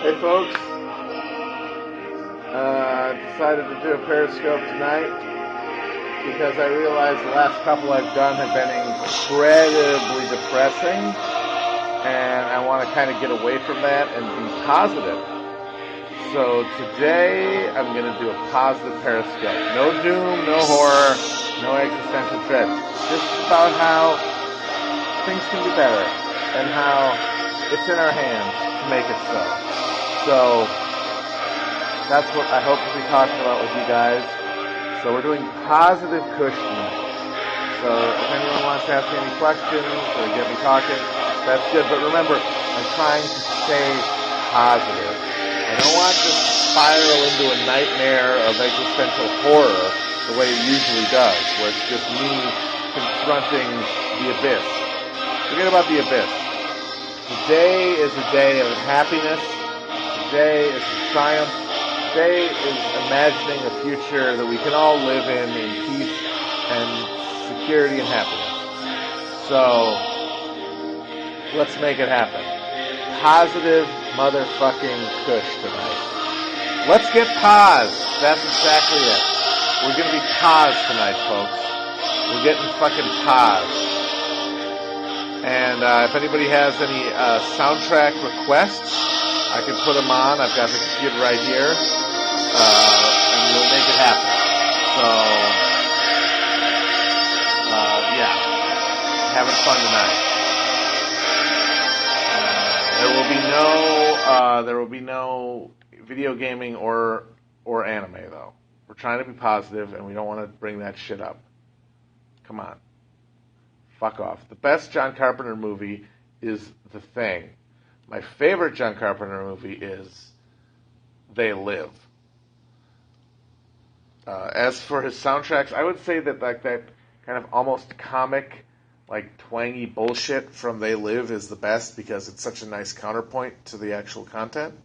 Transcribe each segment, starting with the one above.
Hey folks, decided to do a Periscope tonight because I realized the last couple I've done have been incredibly depressing, and I want to kind of get away from that and be positive. So today I'm going to do a positive Periscope. No doom, no horror, no existential threat. Just about how things can be better and how it's in our hands to make it so. So that's what I hope to be talking about with you guys. So we're doing positive Kush tonight. So if anyone wants to ask me any questions or get me talking, that's good. But remember, I'm trying to stay positive. I don't want to spiral into a nightmare of existential horror the way it usually does, where it's just me confronting the abyss. Forget about the abyss. Today is a day of happiness. Today is a triumph. Today is imagining a future that we can all live in peace and security and happiness. So, let's make it happen. Positive motherfucking Kush tonight. Let's get pause. That's exactly it. We're going to be pause tonight, folks. We're getting fucking pause. And if anybody has any soundtrack requests, I can put them on. I've got the computer right here. And we'll make it happen. So, yeah. Having fun tonight. There will be no video gaming or anime, though. We're trying to be positive, and we don't want to bring that shit up. Come on. Fuck off. The best John Carpenter movie is The Thing. My favorite John Carpenter movie is They Live. As for his soundtracks, I would say that like that kind of almost comic, like twangy bullshit from They Live is the best because it's such a nice counterpoint to the actual content.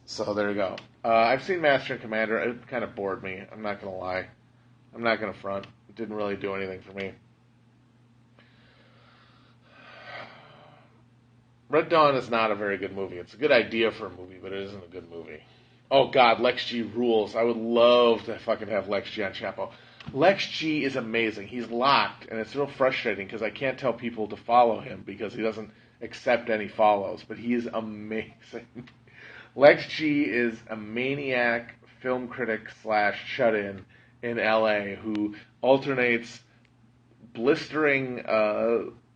So there you go. I've seen Master and Commander. It kind of bored me. I'm not going to lie. I'm not going to front. It didn't really do anything for me. Red Dawn is not a very good movie. It's a good idea for a movie, but it isn't a good movie. Oh God, Lex G rules. I would love to fucking have Lex G on Chapo. Lex G is amazing. He's locked, and it's real frustrating because I can't tell people to follow him because he doesn't accept any follows, but he is amazing. Lex G is a maniac film critic / shut-in in LA who alternates blistering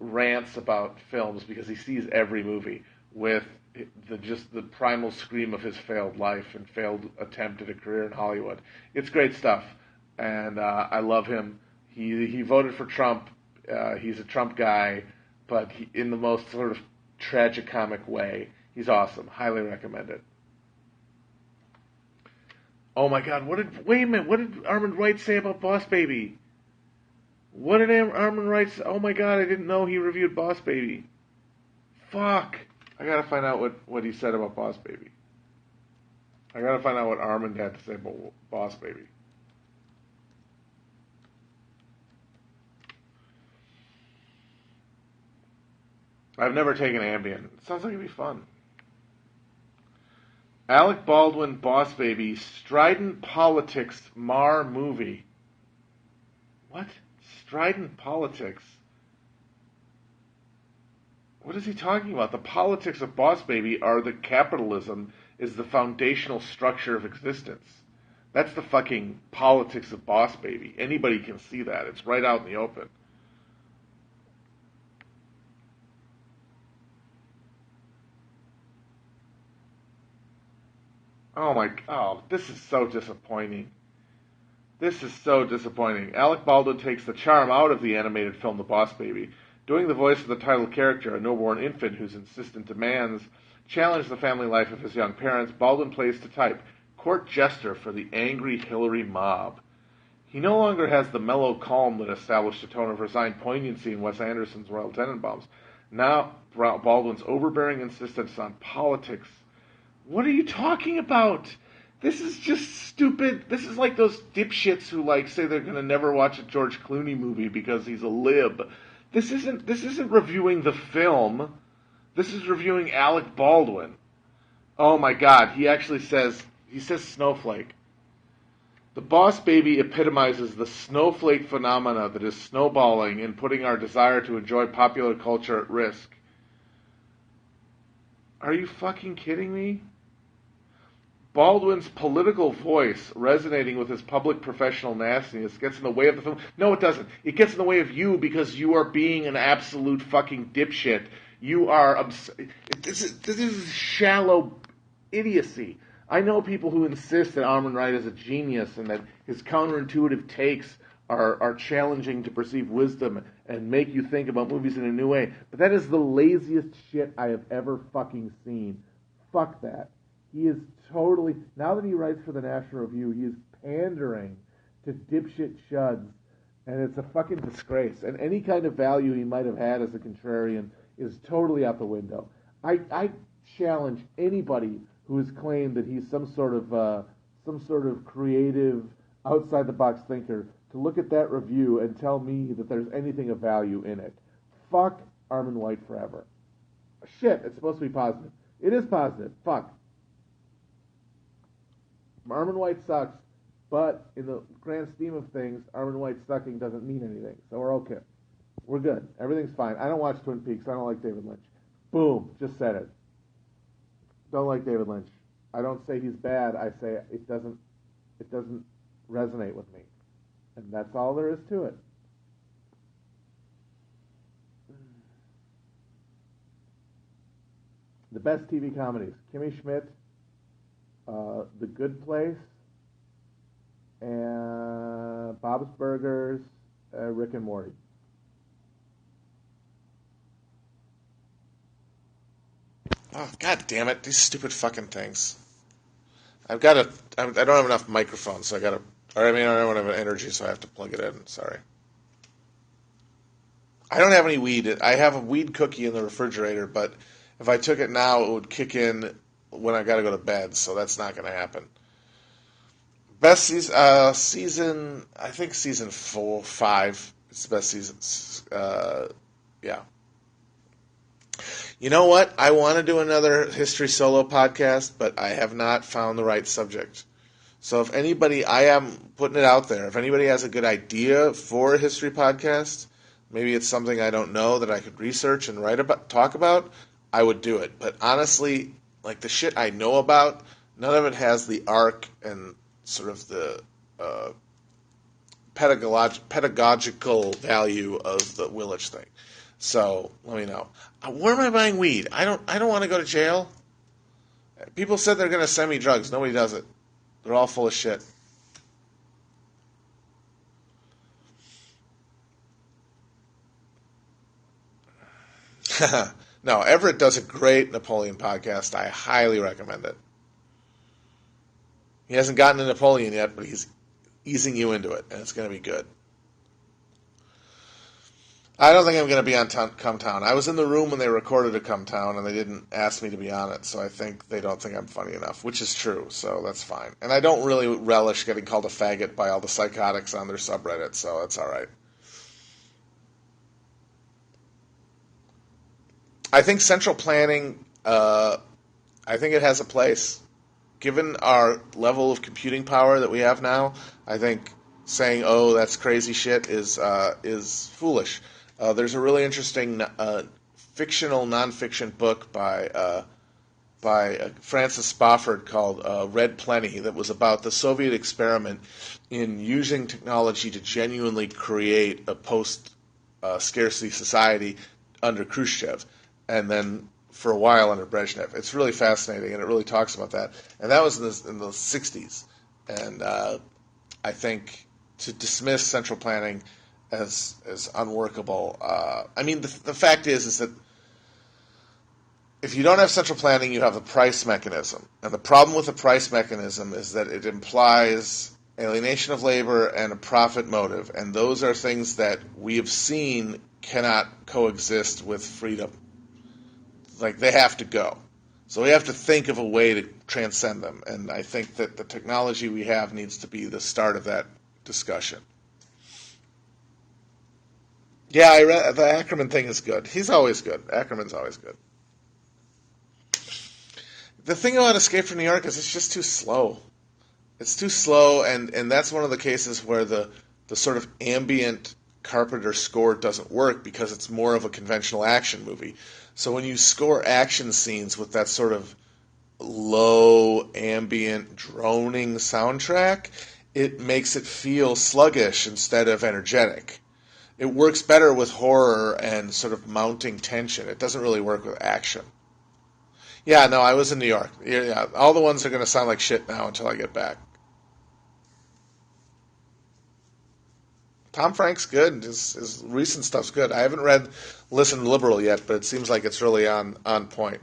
rants about films because he sees every movie with the primal scream of his failed life and failed attempt at a career in Hollywood. It's great stuff, and I love him. He voted for Trump. He's a Trump guy, but in the most sort of tragicomic way. He's awesome. Highly recommend it. Oh my God! Wait a minute! What did Armand Wright say about Boss Baby? What did Armand Wright say? Oh my God, I didn't know he reviewed Boss Baby. Fuck. I gotta find out what he said about Boss Baby. I gotta find out what Armand had to say about Boss Baby. I've never taken Ambien. It sounds like it'd be fun. Alec Baldwin, Boss Baby, Strident Politics, Mar movie. What? Strident Politics? What is he talking about? The politics of Boss Baby are that capitalism is the foundational structure of existence. That's the fucking politics of Boss Baby. Anybody can see that. It's right out in the open. Oh my God, this is so disappointing. This is so disappointing. Alec Baldwin takes the charm out of the animated film The Boss Baby. Doing the voice of the title character, a newborn infant whose insistent demands challenge the family life of his young parents, Baldwin plays to type, court jester for the angry Hillary mob. He no longer has the mellow calm that established a tone of resigned poignancy in Wes Anderson's Royal Tenenbaums. Now Baldwin's overbearing insistence on politics. What are you talking about? This is just stupid. This is like those dipshits who say they're going to never watch a George Clooney movie because he's a lib. This isn't reviewing the film. This is reviewing Alec Baldwin. Oh my God, he says snowflake. The boss baby epitomizes the snowflake phenomena that is snowballing and putting our desire to enjoy popular culture at risk. Are you fucking kidding me? Baldwin's political voice resonating with his public professional nastiness gets in the way of the film. No, it doesn't. It gets in the way of you because you are being an absolute fucking dipshit. You are... This is shallow idiocy. I know people who insist that Armin Wright is a genius and that his counterintuitive takes are challenging to perceive wisdom and make you think about movies in a new way. But that is the laziest shit I have ever fucking seen. Fuck that. He is totally... Now that he writes for the National Review, he is pandering to dipshit chuds, and it's a fucking disgrace. And any kind of value he might have had as a contrarian is totally out the window. I challenge anybody who has claimed that he's some sort of creative, outside-the-box thinker to look at that review and tell me that there's anything of value in it. Fuck Armin White forever. Shit, it's supposed to be positive. It is positive. Fuck. Armin White sucks, but in the grand scheme of things, Armin White sucking doesn't mean anything. So we're okay. We're good. Everything's fine. I don't watch Twin Peaks. I don't like David Lynch. Boom. Just said it. Don't like David Lynch. I don't say he's bad. I say it doesn't resonate with me. And that's all there is to it. The best TV comedies. Kimmy Schmidt, The Good Place, and Bob's Burgers, Rick and Morty. Oh, God damn it. These stupid fucking things. I don't have enough microphones, so I don't have enough energy, so I have to plug it in. Sorry. I don't have any weed. I have a weed cookie in the refrigerator, but if I took it now, it would kick in when I got to go to bed, so that's not going to happen. Best season, I think season 4, 5. It's the best season. Yeah. You know what? I want to do another history solo podcast, but I have not found the right subject. So if anybody, I am putting it out there, if anybody has a good idea for a history podcast, maybe it's something I don't know that I could research and talk about, I would do it. But honestly, like the shit I know about, none of it has the arc and sort of the pedagogical value of the Willich thing. So let me know. Where am I buying weed? I don't want to go to jail. People said they're going to send me drugs. Nobody does it. They're all full of shit. No, Everett does a great Napoleon podcast. I highly recommend it. He hasn't gotten to Napoleon yet, but he's easing you into it, and it's going to be good. I don't think I'm going to be on Come Town. I was in the room when they recorded a Come Town, and they didn't ask me to be on it, so I think they don't think I'm funny enough, which is true, so that's fine. And I don't really relish getting called a faggot by all the psychotics on their subreddit, so that's all right. I think central planning, I think it has a place. Given our level of computing power that we have now, I think saying, "Oh, that's crazy shit," is foolish. There's a really interesting fictional nonfiction book by Francis Spofford called Red Plenty that was about the Soviet experiment in using technology to genuinely create a post-scarcity society under Khrushchev, and then for a while under Brezhnev. It's really fascinating, and it really talks about that. And that was in the 60s. And I think to dismiss central planning as unworkable. I mean, the fact is that if you don't have central planning, you have a price mechanism. And the problem with the price mechanism is that it implies alienation of labor and a profit motive. And those are things that we have seen cannot coexist with freedom. Like, they have to go. So we have to think of a way to transcend them. And I think that the technology we have needs to be the start of that discussion. Yeah, I read the Ackerman thing is good. He's always good. Ackerman's always good. the thing about Escape from New York is it's just too slow. It's too slow, and that's one of the cases where the sort of ambient Carpenter score doesn't work because it's more of a conventional action movie. So when you score action scenes with that sort of low, ambient, droning soundtrack, it makes it feel sluggish instead of energetic. It works better with horror and sort of mounting tension. It doesn't really work with action. Yeah, no, I was in New York. Yeah, all the ones are going to sound like shit now until I get back. Tom Frank's good. His recent stuff's good. I haven't read Listen Liberal yet, but it seems like it's really on point.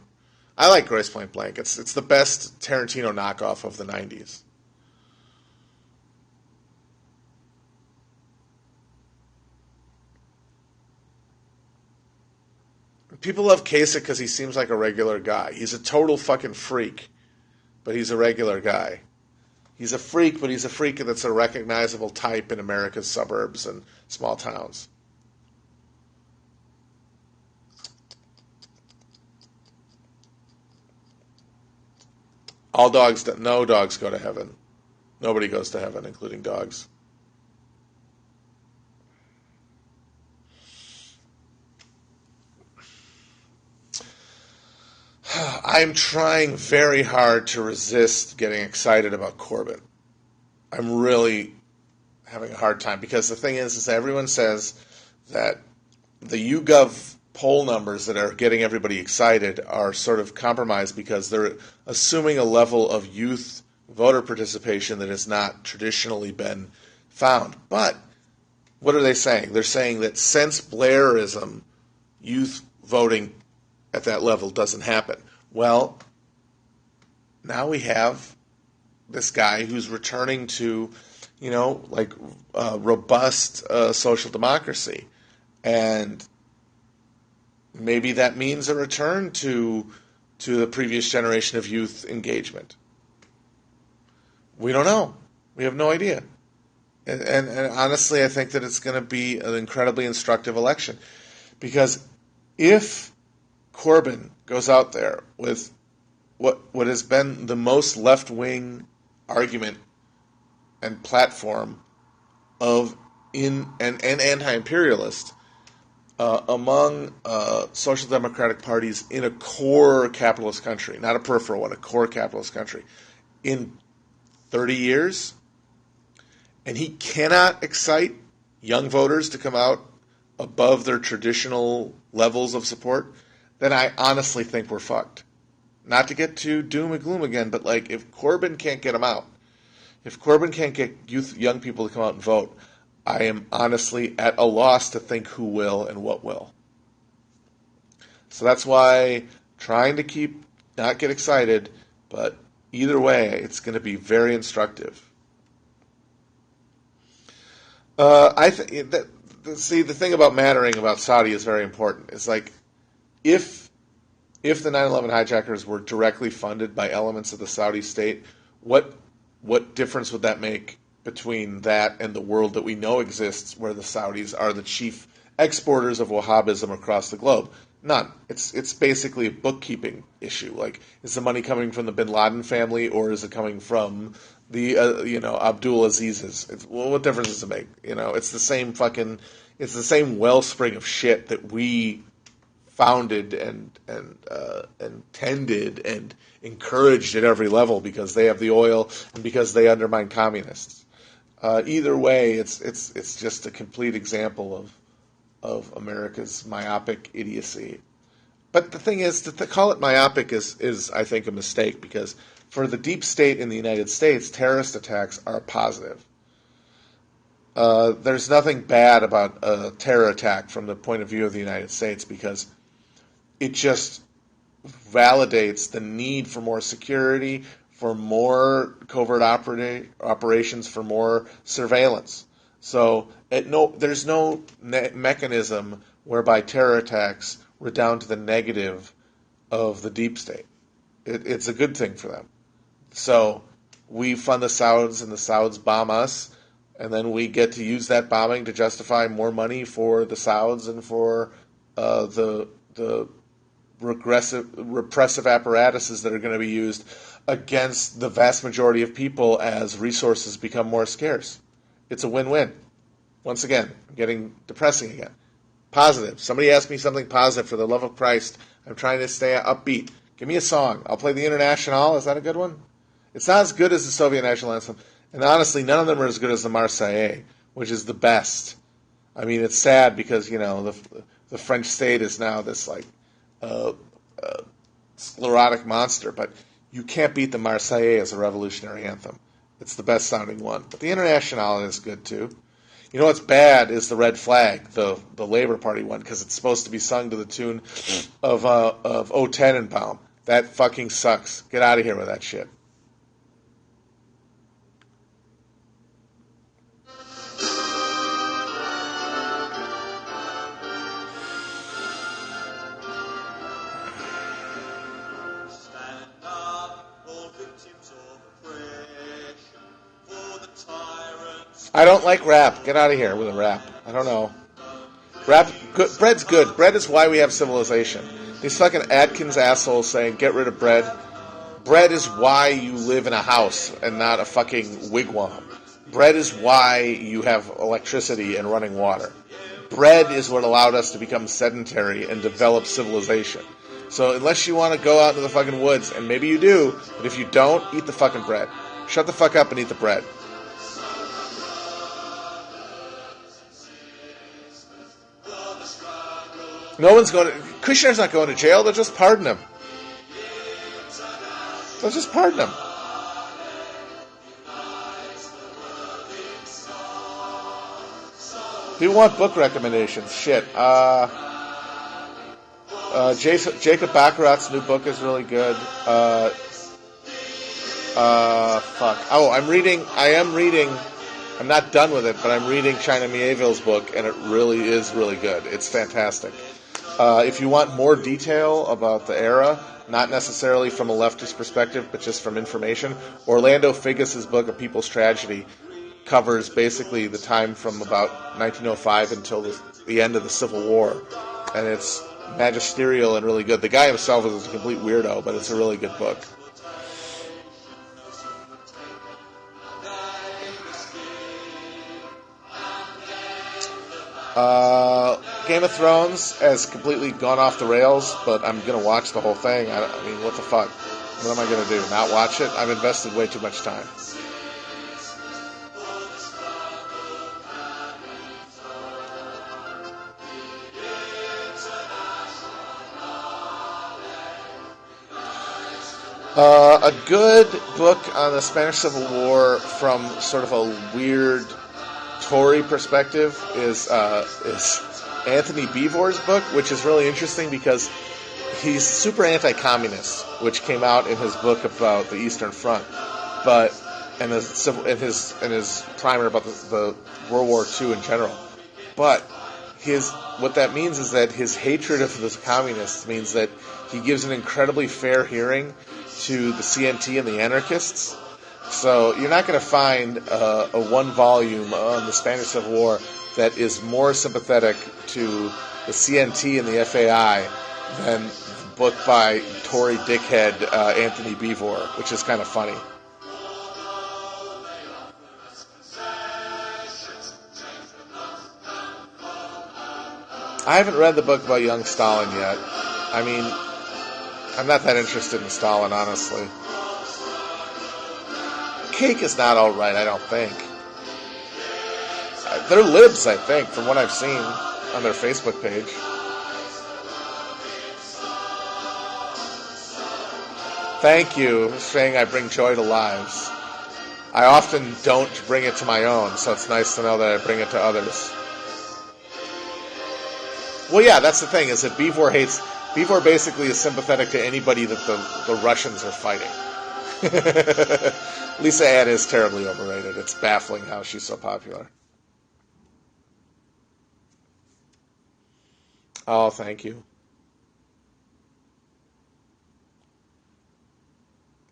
I like Grace Point Blank. It's the best Tarantino knockoff of the 90s. People love Kasich because he seems like a regular guy. He's a total fucking freak, but he's a regular guy. He's a freak, but he's a freak that's a recognizable type in America's suburbs and small towns. No dogs go to heaven. Nobody goes to heaven, including dogs. I'm trying very hard to resist getting excited about Corbyn. I'm really having a hard time because the thing is everyone says that the YouGov poll numbers that are getting everybody excited are sort of compromised because they're assuming a level of youth voter participation that has not traditionally been found. But what are they saying? They're saying that since Blairism, youth voting at that level doesn't happen. Well, now we have this guy who's returning to, robust social democracy. And maybe that means a return to the previous generation of youth engagement. We don't know. We have no idea. And honestly, I think that it's going to be an incredibly instructive election. Because if Corbyn goes out there with what has been the most left-wing argument and platform of and anti-imperialist among social democratic parties in a core capitalist country, not a peripheral one, a core capitalist country, in 30 years, and he cannot excite young voters to come out above their traditional levels of support, then I honestly think we're fucked. Not to get too doom and gloom again, but if Corbyn can't get them out, if Corbyn can't get young people to come out and vote, I am honestly at a loss to think who will and what will. So that's why trying to not get excited, but either way, it's going to be very instructive. The thing about mattering about Saudi is very important. It's if the 9/11 hijackers were directly funded by elements of the Saudi state, what difference would that make between that and the world that we know exists, where the Saudis are the chief exporters of Wahhabism across the globe? None. It's basically a bookkeeping issue. Is the money coming from the Bin Laden family, or is it coming from the Abdul Aziz's? What difference does it make? It's the same wellspring of shit that we founded and tended and encouraged at every level because they have the oil and because they undermine communists. Either way, it's just a complete example of America's myopic idiocy. But the thing is, to call it myopic is I think a mistake, because for the deep state in the United States, terrorist attacks are positive. There's nothing bad about a terror attack from the point of view of the United States, because it just validates the need for more security, for more covert operations, for more surveillance. So there's no mechanism whereby terror attacks redound to the negative of the deep state. It's a good thing for them. So we fund the Sauds and the Sauds bomb us, and then we get to use that bombing to justify more money for the Sauds and for the repressive apparatuses that are going to be used against the vast majority of people as resources become more scarce. It's a win-win. Once again, I'm getting depressing again. Positive. Somebody asked me something positive. For the love of Christ, I'm trying to stay upbeat. Give me a song. I'll play the Internationale. Is that a good one? It's not as good as the Soviet national anthem. And honestly, none of them are as good as the Marseillaise, which is the best. I mean, it's sad because, the French state is now this, sclerotic monster, but you can't beat the Marseillaise as a revolutionary anthem. It's the best sounding one. But the Internationale is good too. You know what's bad is the Red Flag, the Labour Party one, because it's supposed to be sung to the tune of O Tannenbaum. That fucking sucks. Get out of here with that shit. I don't like rap. Get out of here with a rap. I don't know. Rap, good, bread's good. Bread is why we have civilization. These fucking Atkins assholes saying, get rid of bread. Bread is why you live in a house and not a fucking wigwam. Bread is why you have electricity and running water. Bread is what allowed us to become sedentary and develop civilization. So unless you want to go out into the fucking woods, and maybe you do, but if you don't, eat the fucking bread. Shut the fuck up and eat the bread. No one's going to... Kushner's not going to jail. They'll just pardon him. They'll just pardon him. People want book recommendations. Shit. Jacob Baccarat's new book is really good. Fuck. Oh, I am reading... I'm not done with it, but I'm reading China Mieville's book, and it really is really good. It's fantastic. If you want more detail about the era, not necessarily from a leftist perspective, but just from information, Orlando Figes' book, A People's Tragedy, covers basically the time from about 1905 until the end of the Civil War. And it's magisterial and really good. The guy himself is a complete weirdo, but it's a really good book. Game of Thrones has completely gone off the rails, but I'm going to watch the whole thing. I mean, what the fuck? What am I going to do? Not watch it? I've invested way too much time. A good book on the Spanish Civil War from sort of a weird Tory perspective is Anthony Beevor's book, which is really interesting because he's super anti-communist, which came out in his book about the Eastern Front, and his primer about the World War II in general. But what that means is that his hatred of the communists means that he gives an incredibly fair hearing to the CNT and the anarchists. So you're not going to find a one volume on the Spanish Civil War that is more sympathetic to the CNT and the FAI than the book by Tory dickhead Anthony Beevor, which is kind of funny. I haven't read the book about young Stalin yet. I mean, I'm not that interested in Stalin, honestly. Cake is not all right, I don't think. They're libs, I think, from what I've seen on their Facebook page. Thank you for saying I bring joy to lives. I often don't bring it to my own, so it's nice to know that I bring it to others. Well, yeah, that's the thing, is that Beevor basically is sympathetic to anybody that the Russians are fighting. Lisa Ann is terribly overrated. It's baffling how she's so popular. Oh, thank you.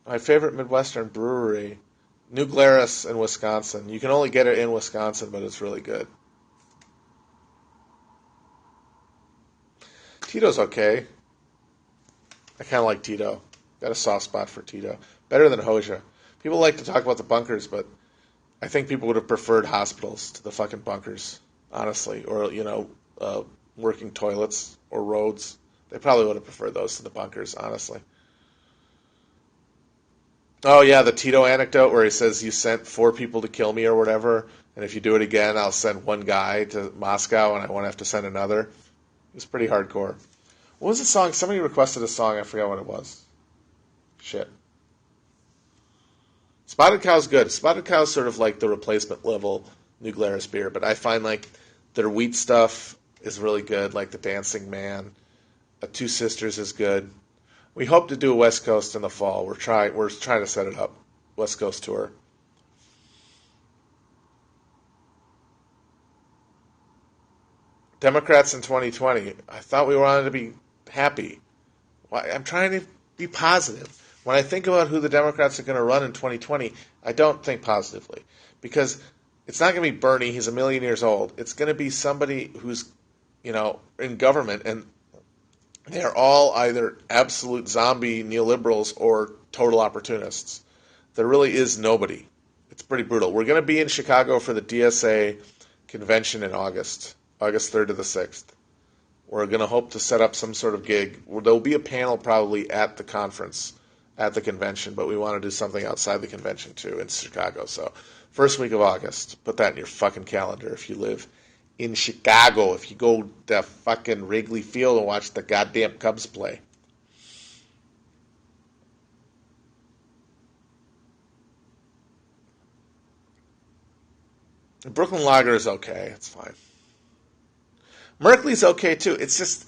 My favorite Midwestern brewery, New Glarus in Wisconsin. You can only get it in Wisconsin, but it's really good. Tito's okay. I kind of like Tito. Got a soft spot for Tito. Better than Hoja. People like to talk about the bunkers, but I think people would have preferred hospitals to the fucking bunkers, honestly. Or, working toilets or roads. They probably would have preferred those to the bunkers, honestly. Oh, yeah, the Tito anecdote where he says you sent 4 people to kill me or whatever, and if you do it again, I'll send 1 guy to Moscow and I won't have to send another. It was pretty hardcore. What was the song? Somebody requested a song. I forgot what it was. Shit. Spotted Cow's good. Spotted Cow's sort of like the replacement level New Glarus beer, but I find like their wheat stuff is really good, like the Dancing Man. Two Sisters is good. We hope to do a West Coast in the fall. We're trying to set it up. West Coast tour. Democrats in 2020. I thought we wanted to be happy. I'm trying to be positive. When I think about who the Democrats are going to run in 2020, I don't think positively. Because it's not going to be Bernie. He's a million years old. It's going to be somebody who's, in government, and they're all either absolute zombie neoliberals or total opportunists. There really is nobody. It's pretty brutal. We're going to be in Chicago for the DSA convention in August 3rd to the 6th. We're going to hope to set up some sort of gig. There'll be a panel probably at the conference, at the convention, but we want to do something outside the convention too in Chicago. So, first week of August. Put that in your fucking calendar if you live in Chicago. If you go to fucking Wrigley Field and watch the goddamn Cubs play. The Brooklyn Lager is okay. It's fine. Merkley's okay too. It's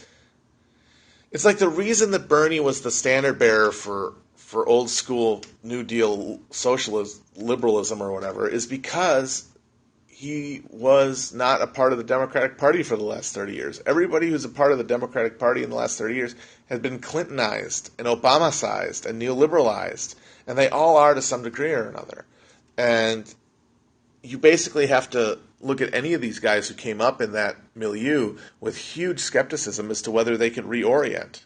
like the reason that Bernie was the standard bearer for old school New Deal socialism, liberalism or whatever, is because he was not a part of the Democratic Party for the last 30 years. Everybody who's a part of the Democratic Party in the last 30 years has been Clintonized and Obama-sized and neoliberalized, and they all are to some degree or another. And you basically have to look at any of these guys who came up in that milieu with huge skepticism as to whether they could reorient.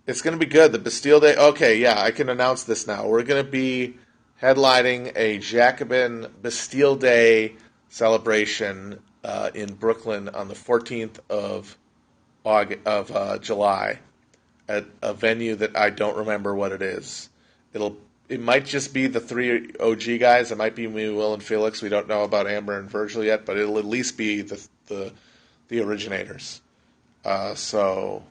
It's going to be good. The Bastille Day. Okay, yeah, I can announce this now. We're going to be headlining a Jacobin Bastille Day celebration in Brooklyn on the 14th of July at a venue that I don't remember what it is. It might just be the 3 OG guys. It might be me, Will, and Felix. We don't know about Amber and Virgil yet, but it'll at least be the originators. So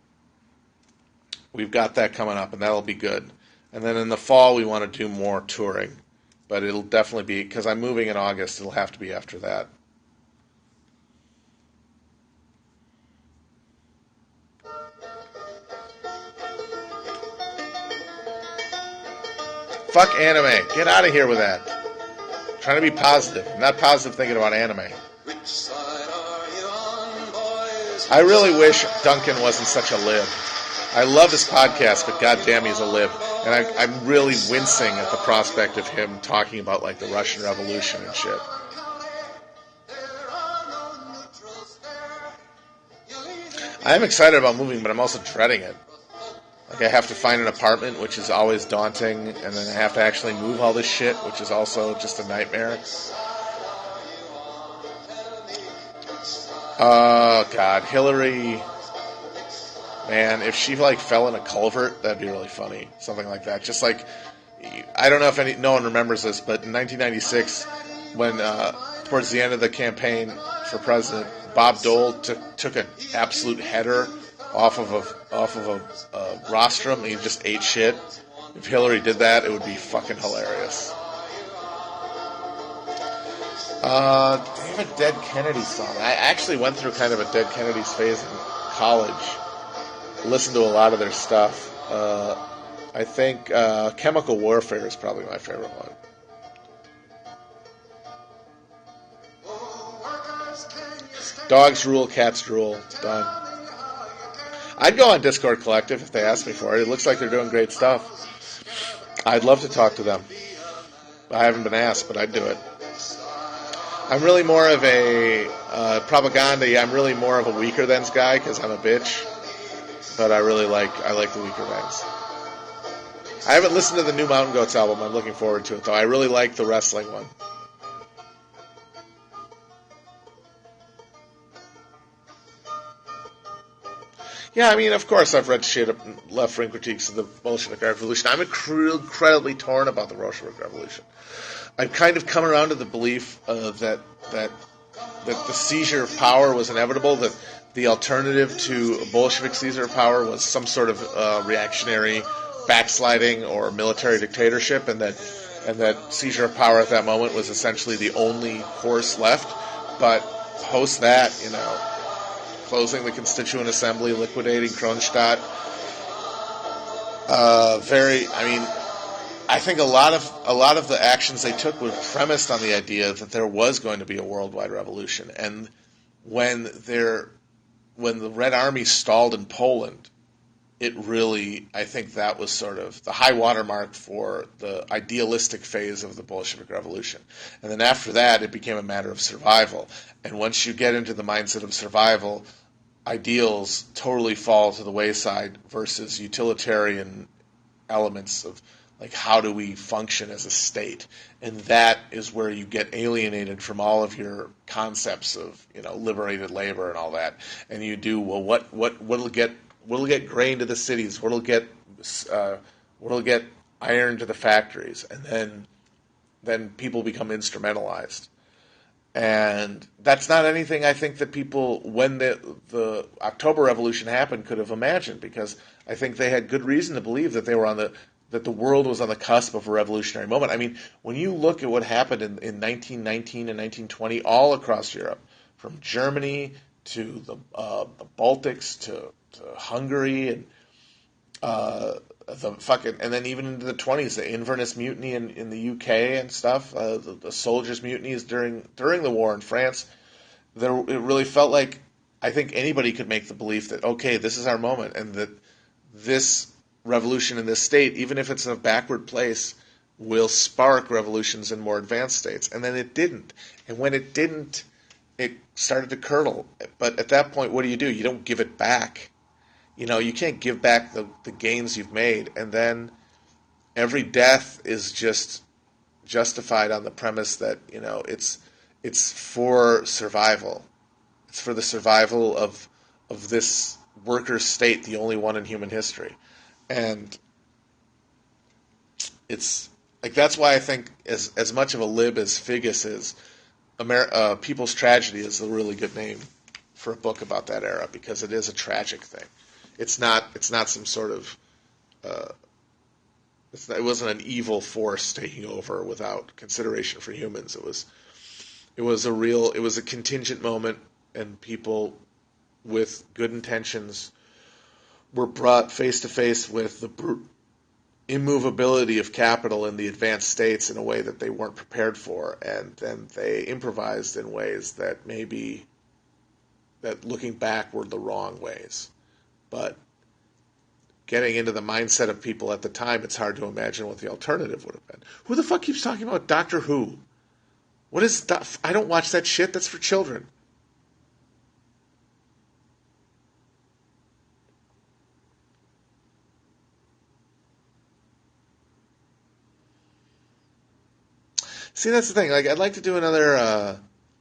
we've got that coming up, and that'll be good. And then in the fall, we want to do more touring, but it'll definitely be, because I'm moving in August, it'll have to be after that. Fuck anime. Get out of here with that. I'm trying to be positive. I'm not positive thinking about anime. I really wish Duncan wasn't such a lib. I love his podcast, but goddamn, he's a lib. And I'm really wincing at the prospect of him talking about like the Russian Revolution and shit. I'm excited about moving, but I'm also dreading it. Like I have to find an apartment, which is always daunting, and then I have to actually move all this shit, which is also just a nightmare. Oh, God. Hillary, man, if she, like, fell in a culvert, that'd be really funny. Something like that. Just like, I don't know if no one remembers this, but in 1996, when, towards the end of the campaign for president, Bob Dole took an absolute header off of a rostrum, and he just ate shit. If Hillary did that, it would be fucking hilarious. They have a Dead Kennedy song. I actually went through kind of a Dead Kennedys phase in college. Listened to a lot of their stuff. I think Chemical Warfare is probably my favorite one. Dogs rule, cats drool. Done. I'd go on Discord Collective if they asked me for it. It looks like they're doing great stuff. I'd love to talk to them. I haven't been asked, but I'd do it. I'm really more of a propaganda. I'm really more of a weaker thans guy because I'm a bitch. But I like the weaker thans. I haven't listened to the new Mountain Goats album. I'm looking forward to it though. I really like the wrestling one. Yeah, I mean, of course, I've read shit left-wing critiques of the Bolshevik Revolution. I'm incredibly torn about the Bolshevik Revolution. I've kind of come around to the belief that the seizure of power was inevitable. That the alternative to a Bolshevik seizure of power was some sort of reactionary backsliding or military dictatorship, and that seizure of power at that moment was essentially the only course left. But post that, closing the Constituent Assembly, liquidating Kronstadt. I think a lot of the actions they took were premised on the idea that there was going to be a worldwide revolution. And when the Red Army stalled in Poland, it really, I think that was sort of the high watermark for the idealistic phase of the Bolshevik Revolution. And then after that, it became a matter of survival. And once you get into the mindset of survival, ideals totally fall to the wayside versus utilitarian elements of, like, how do we function as a state? And that is where you get alienated from all of your concepts of, liberated labor and all that. And you do, well, what'll get grain to the cities? What'll get iron to the factories? And then people become instrumentalized. And that's not anything I think that people, when the October Revolution happened, could have imagined, because I think they had good reason to believe that that the world was on the cusp of a revolutionary moment. I mean, when you look at what happened in 1919 and 1920 all across Europe, from Germany to the Baltics to Hungary and and then even into the 20s, the Inverness Mutiny in the UK and stuff, the soldiers' mutinies during the war in France. It really felt like, I think anybody could make the belief that, okay, this is our moment, and that this revolution in this state, even if it's in a backward place, will spark revolutions in more advanced states. And then it didn't. And when it didn't, it started to curdle. But at that point, what do? You don't give it back. You can't give back the gains you've made. And then every death is just justified on the premise that, it's for survival. It's for the survival of this worker state, the only one in human history. And it's like, that's why I think as much of a lib as Figgis is, People's Tragedy is a really good name for a book about that era, because it is a tragic thing. It's not some sort of it wasn't an evil force taking over without consideration for humans. It was a contingent moment, and people with good intentions were brought face to face with the immovability of capital in the advanced states in a way that they weren't prepared for, and then they improvised in ways that looking back were the wrong ways. But getting into the mindset of people at the time, it's hard to imagine what the alternative would have been. Who the fuck keeps talking about Doctor Who? What is that? I don't watch that shit. That's for children. See, that's the thing. Like, I'd like to do another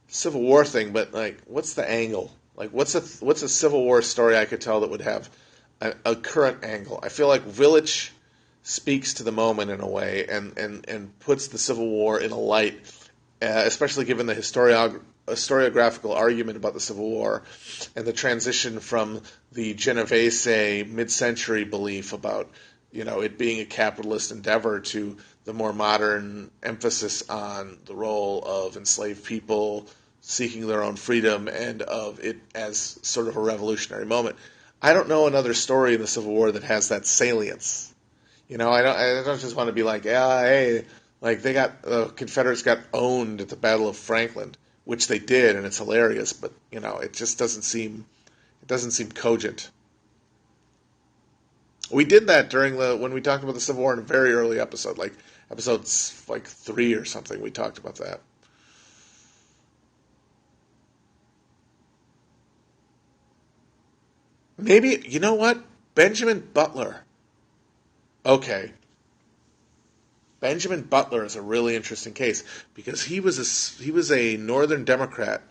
Civil War thing, but, like, what's the angle? Like, what's a Civil War story I could tell that would have a current angle? I feel like Village speaks to the moment in a way, and puts the Civil War in a light, especially given the historiographical argument about the Civil War and the transition from the Genovese mid-century belief about, it being a capitalist endeavor to the more modern emphasis on the role of enslaved people seeking their own freedom, and of it as sort of a revolutionary moment. I don't know another story in the Civil War that has that salience. I don't just want to be like, hey, like the Confederates got owned at the Battle of Franklin, which they did, and it's hilarious, but it just doesn't seem cogent. We did that when we talked about the Civil War in a very early episode. Like, Episode like 3 or something, we talked about that. Maybe, you know what? Benjamin Butler. Okay. Benjamin Butler is a really interesting case because he was a Northern Democrat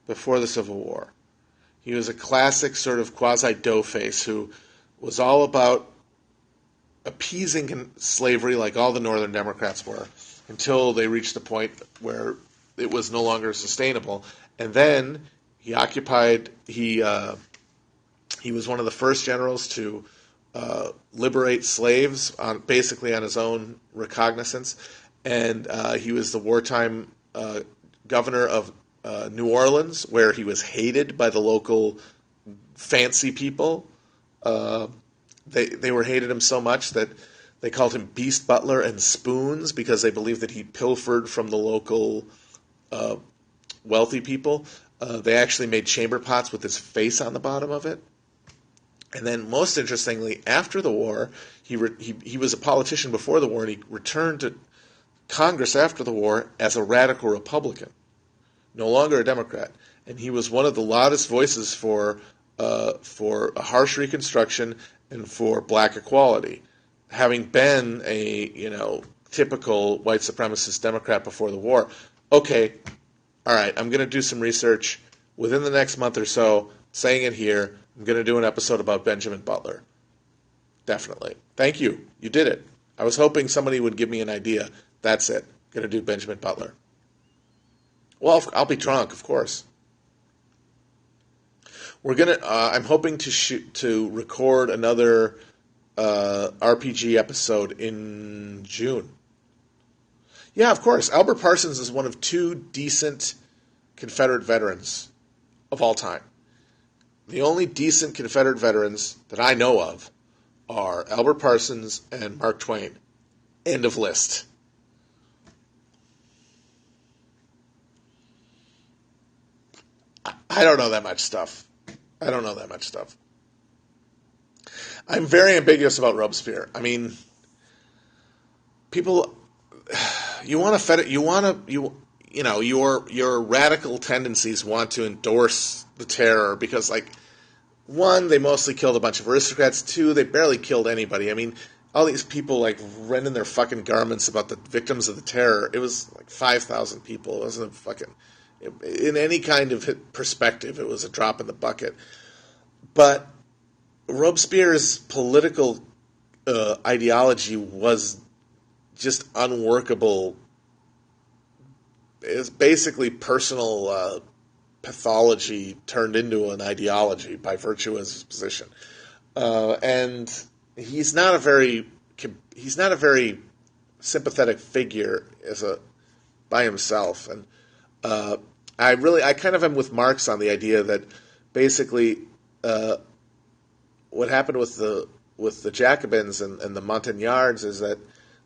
before the Civil War. He was a classic sort of quasi-doughface who was all about appeasing slavery like all the Northern Democrats were until they reached the point where it was no longer sustainable. And then he was one of the first generals to liberate slaves basically on his own recognizance, and he was the wartime governor of New Orleans, where he was hated by the local fancy people. They hated him so much that they called him Beast Butler and Spoons because they believed that he pilfered from the local wealthy people. They actually made chamber pots with his face on the bottom of it. And then, most interestingly, after the war, he was a politician before the war, and he returned to Congress after the war as a radical Republican, no longer a Democrat. And he was one of the loudest voices for a harsh Reconstruction and for black equality, having been a typical white supremacist Democrat before the war. Okay, all right, I'm going to do some research within the next month or so, saying it here. I'm going to do an episode about Benjamin Butler. Definitely. Thank you. You did it. I was hoping somebody would give me an idea. That's it. Going to do Benjamin Butler. Well, I'll be drunk, of course. We're going to. I'm hoping to record another RPG episode in June. Yeah, of course. Albert Parsons is one of 2 decent Confederate veterans of all time. The only decent Confederate veterans that I know of are Albert Parsons and Mark Twain. End of list. I don't know that much stuff. I'm very ambiguous about Robespierre. I mean, people, your radical tendencies want to endorse the terror because, like, 1, they mostly killed a bunch of aristocrats. 2, they barely killed anybody. I mean, all these people, like, rending their fucking garments about the victims of the terror. It was, like, 5,000 people. It wasn't in any kind of perspective, it was a drop in the bucket. But Robespierre's political ideology was just unworkable. It was basically personal pathology turned into an ideology by virtue of his position, and he's not a very sympathetic figure by himself. And I kind of am with Marx on the idea that basically what happened with the Jacobins and the Montagnards is that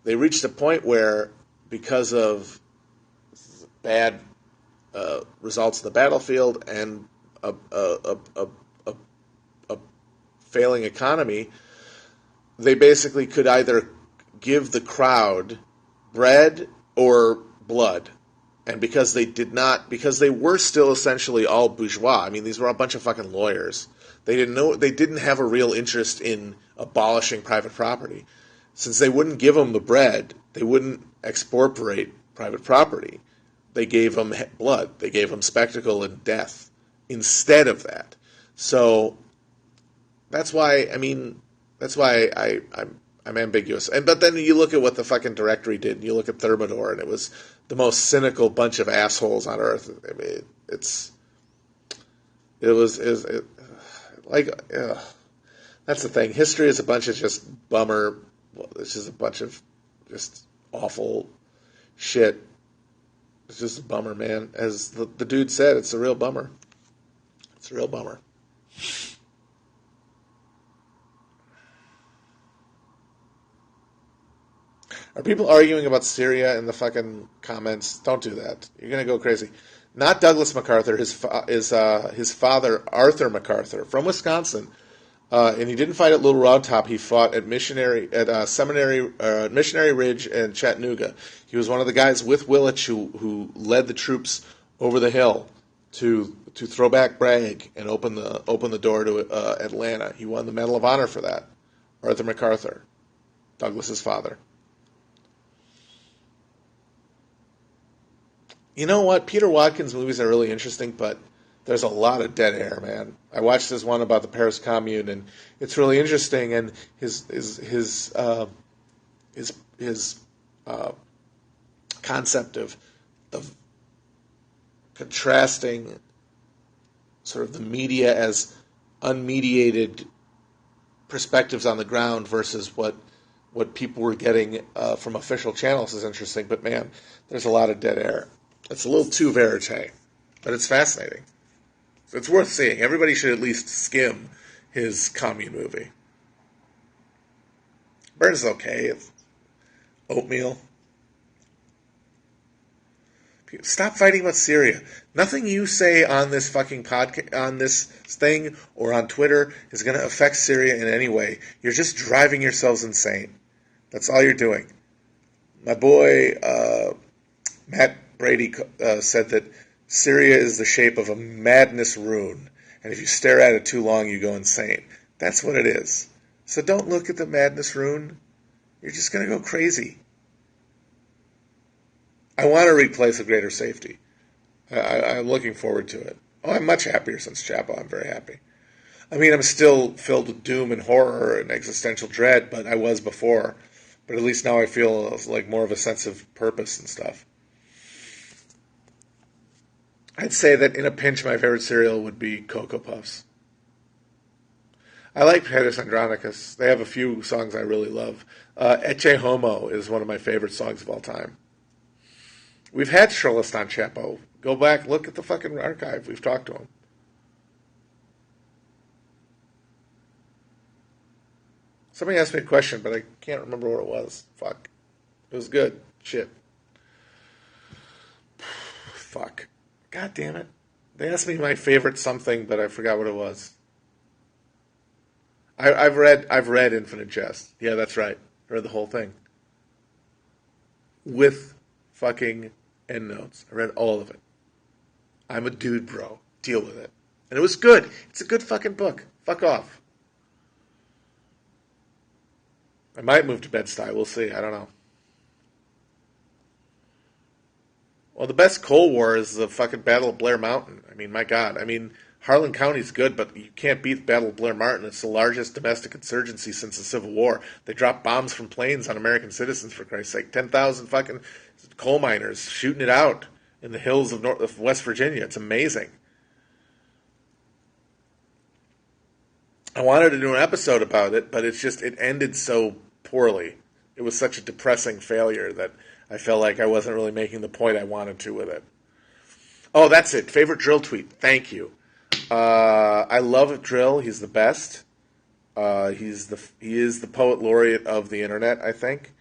they reached a point where, because of bad results in the battlefield and a failing economy, they basically could either give the crowd bread or blood. And because they were still essentially all bourgeois. I mean, these were a bunch of fucking lawyers. They didn't have a real interest in abolishing private property. Since they wouldn't give them the bread, they wouldn't expropriate private property. They gave them blood. They gave them spectacle and death instead of that. So that's why I'm ambiguous. But then you look at what the fucking Directory did, and you look at Thermidor, and it was the most cynical bunch of assholes on earth. I mean, that's the thing. History is a bunch of just bummer. It's just a bunch of just awful shit. It's just a bummer, man. As the dude said, it's a real bummer. It's a real bummer. Are people arguing about Syria in the fucking comments? Don't do that. You're going to go crazy. Not Douglas MacArthur. His father, Arthur MacArthur, from Wisconsin, And he didn't fight at Little Round Top. He fought at Missionary Ridge and Chattanooga. He was one of the guys with Willits who led the troops over the hill to throw back Bragg and open the door to Atlanta. He won the Medal of Honor for that. Arthur MacArthur, Douglas's father. You know what? Peter Watkins movies are really interesting, but there's a lot of dead air, man. I watched this one about the Paris Commune, and it's really interesting. And his concept of contrasting sort of the media as unmediated perspectives on the ground versus what people were getting from official channels is interesting. But man, there's a lot of dead air. It's a little too verite, but it's fascinating. So it's worth seeing. Everybody should at least skim his commune movie. Burns is okay. It's oatmeal. Stop fighting about Syria. Nothing you say on this fucking podcast, on this thing, or on Twitter is going to affect Syria in any way. You're just driving yourselves insane. That's all you're doing. My boy Matt Brady said that Syria is the shape of a madness rune, and if you stare at it too long, you go insane. That's what it is. So don't look at the madness rune. You're just going to go crazy. I want to replace a greater safety. I'm looking forward to it. Oh, I'm much happier since Chapo. I'm very happy. I mean, I'm still filled with doom and horror and existential dread, but I was before. But at least now I feel like more of a sense of purpose and stuff. I'd say that in a pinch, my favorite cereal would be Cocoa Puffs. I like Pedis Andronicus. They have a few songs I really love. Ecce Homo is one of my favorite songs of all time. We've had Sherlist on Chapo. Go back, look at the fucking archive. We've talked to him. Somebody asked me a question, but I can't remember what it was. Fuck. It was good. Shit. Fuck. God damn it. They asked me my favorite something, but I forgot what it was. I've read Infinite Jest. Yeah, that's right. I read the whole thing. With fucking endnotes. I read all of it. I'm a dude, bro. Deal with it. And it was good. It's a good fucking book. Fuck off. I might move to Bed-Stuy. We'll see. I don't know. Well, the best Cold War is the fucking Battle of Blair Mountain. I mean, my God. I mean, Harlan County's good, but you can't beat the Battle of Blair Mountain. It's the largest domestic insurgency since the Civil War. They dropped bombs from planes on American citizens, for Christ's sake. 10,000 fucking coal miners shooting it out in the hills of West Virginia. It's amazing. I wanted to do an episode about it, but it ended so poorly. It was such a depressing failure that I felt like I wasn't really making the point I wanted to with it. Oh, that's it. Favorite Drill tweet. Thank you. I love Drill. He's the best. He is the poet laureate of the internet, I think.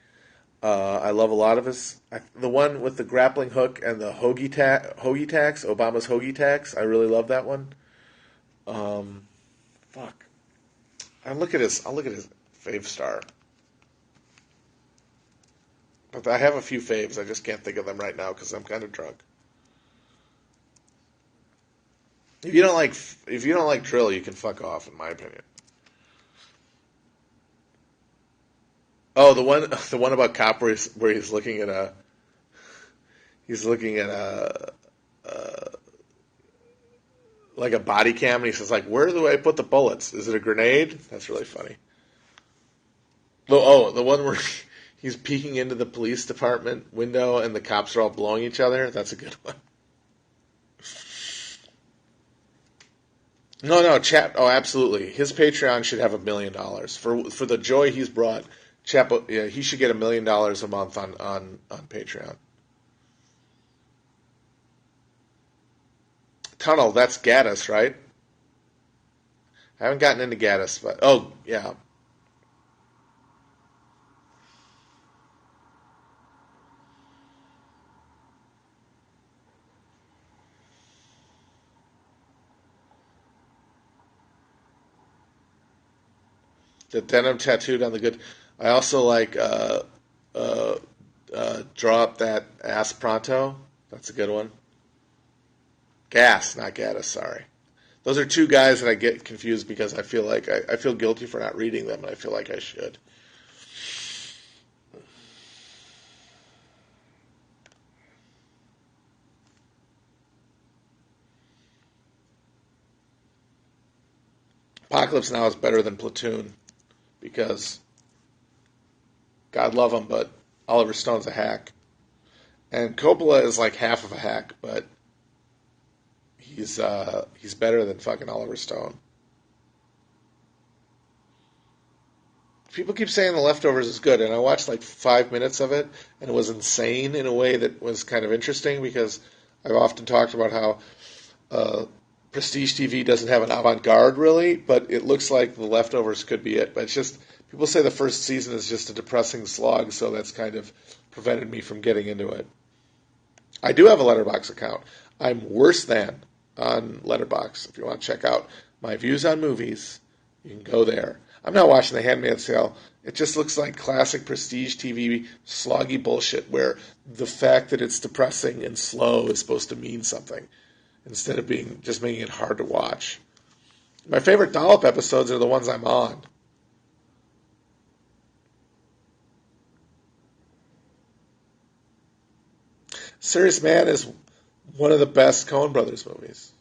I love a lot of his. The one with the grappling hook and the hoagie tax, Obama's hoagie tax. I really love that one. Fuck. I'll look at his fave star. But I have a few faves. I just can't think of them right now because I'm kind of drunk. If you don't like Drill, you can fuck off, in my opinion. Oh, the one about cop where he's looking at a like a body cam, and he says like, "Where do I put the bullets? Is it a grenade?" That's really funny. Oh, the one where he's peeking into the police department window and the cops are all blowing each other. That's a good one. No, Chap. Oh, absolutely. His Patreon should have $1 million for the joy he's brought. Chap, yeah, he should get $1 million a month on Patreon. Tunnel. That's Gaddis, right? I haven't gotten into Gaddis, but oh yeah. The denim tattooed on the good. I also like Draw Up That Ass Pronto. That's a good one. Gas, not Gaddis, sorry. Those are two guys that I get confused because I feel like I feel guilty for not reading them, and I feel like I should. Apocalypse Now is better than Platoon because God love him, but Oliver Stone's a hack. And Coppola is like half of a hack, but he's better than fucking Oliver Stone. People keep saying The Leftovers is good, and I watched like 5 minutes of it, and it was insane in a way that was kind of interesting because I've often talked about how Prestige TV doesn't have an avant-garde really, but it looks like The Leftovers could be it. But it's just, people say the first season is just a depressing slog, so that's kind of prevented me from getting into it. I do have a Letterboxd account. I'm worse than on Letterboxd. If you want to check out my views on movies, you can go there. I'm not watching The Handmaid's Tale. It just looks like classic Prestige TV sloggy bullshit where the fact that it's depressing and slow is supposed to mean something instead of being just making it hard to watch. My favorite Dollop episodes are the ones I'm on. Serious Man is one of the best Coen Brothers movies.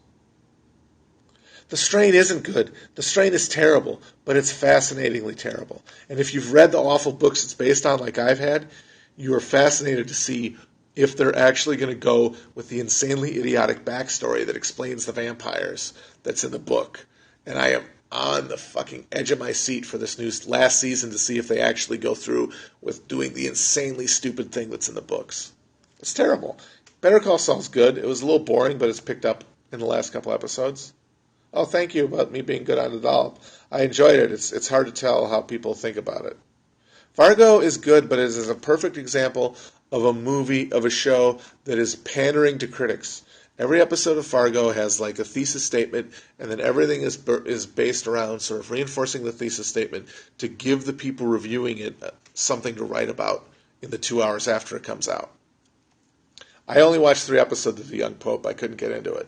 The Strain isn't good. The Strain is terrible, but it's fascinatingly terrible. And if you've read the awful books it's based on, like I've had, you are fascinated to see if they're actually going to go with the insanely idiotic backstory that explains the vampires that's in the book. And I am on the fucking edge of my seat for this new last season to see if they actually go through with doing the insanely stupid thing that's in the books. It's terrible. Better Call Saul's good. It was a little boring, but it's picked up in the last couple episodes. Oh, thank you about me being good on the doll. I enjoyed it. It's hard to tell how people think about it. Fargo is good, but it is a perfect example of a movie, of a show that is pandering to critics. Every episode of Fargo has like a thesis statement, and then everything is based around sort of reinforcing the thesis statement to give the people reviewing it something to write about in the 2 hours after it comes out. I only watched 3 episodes of The Young Pope. I couldn't get into it.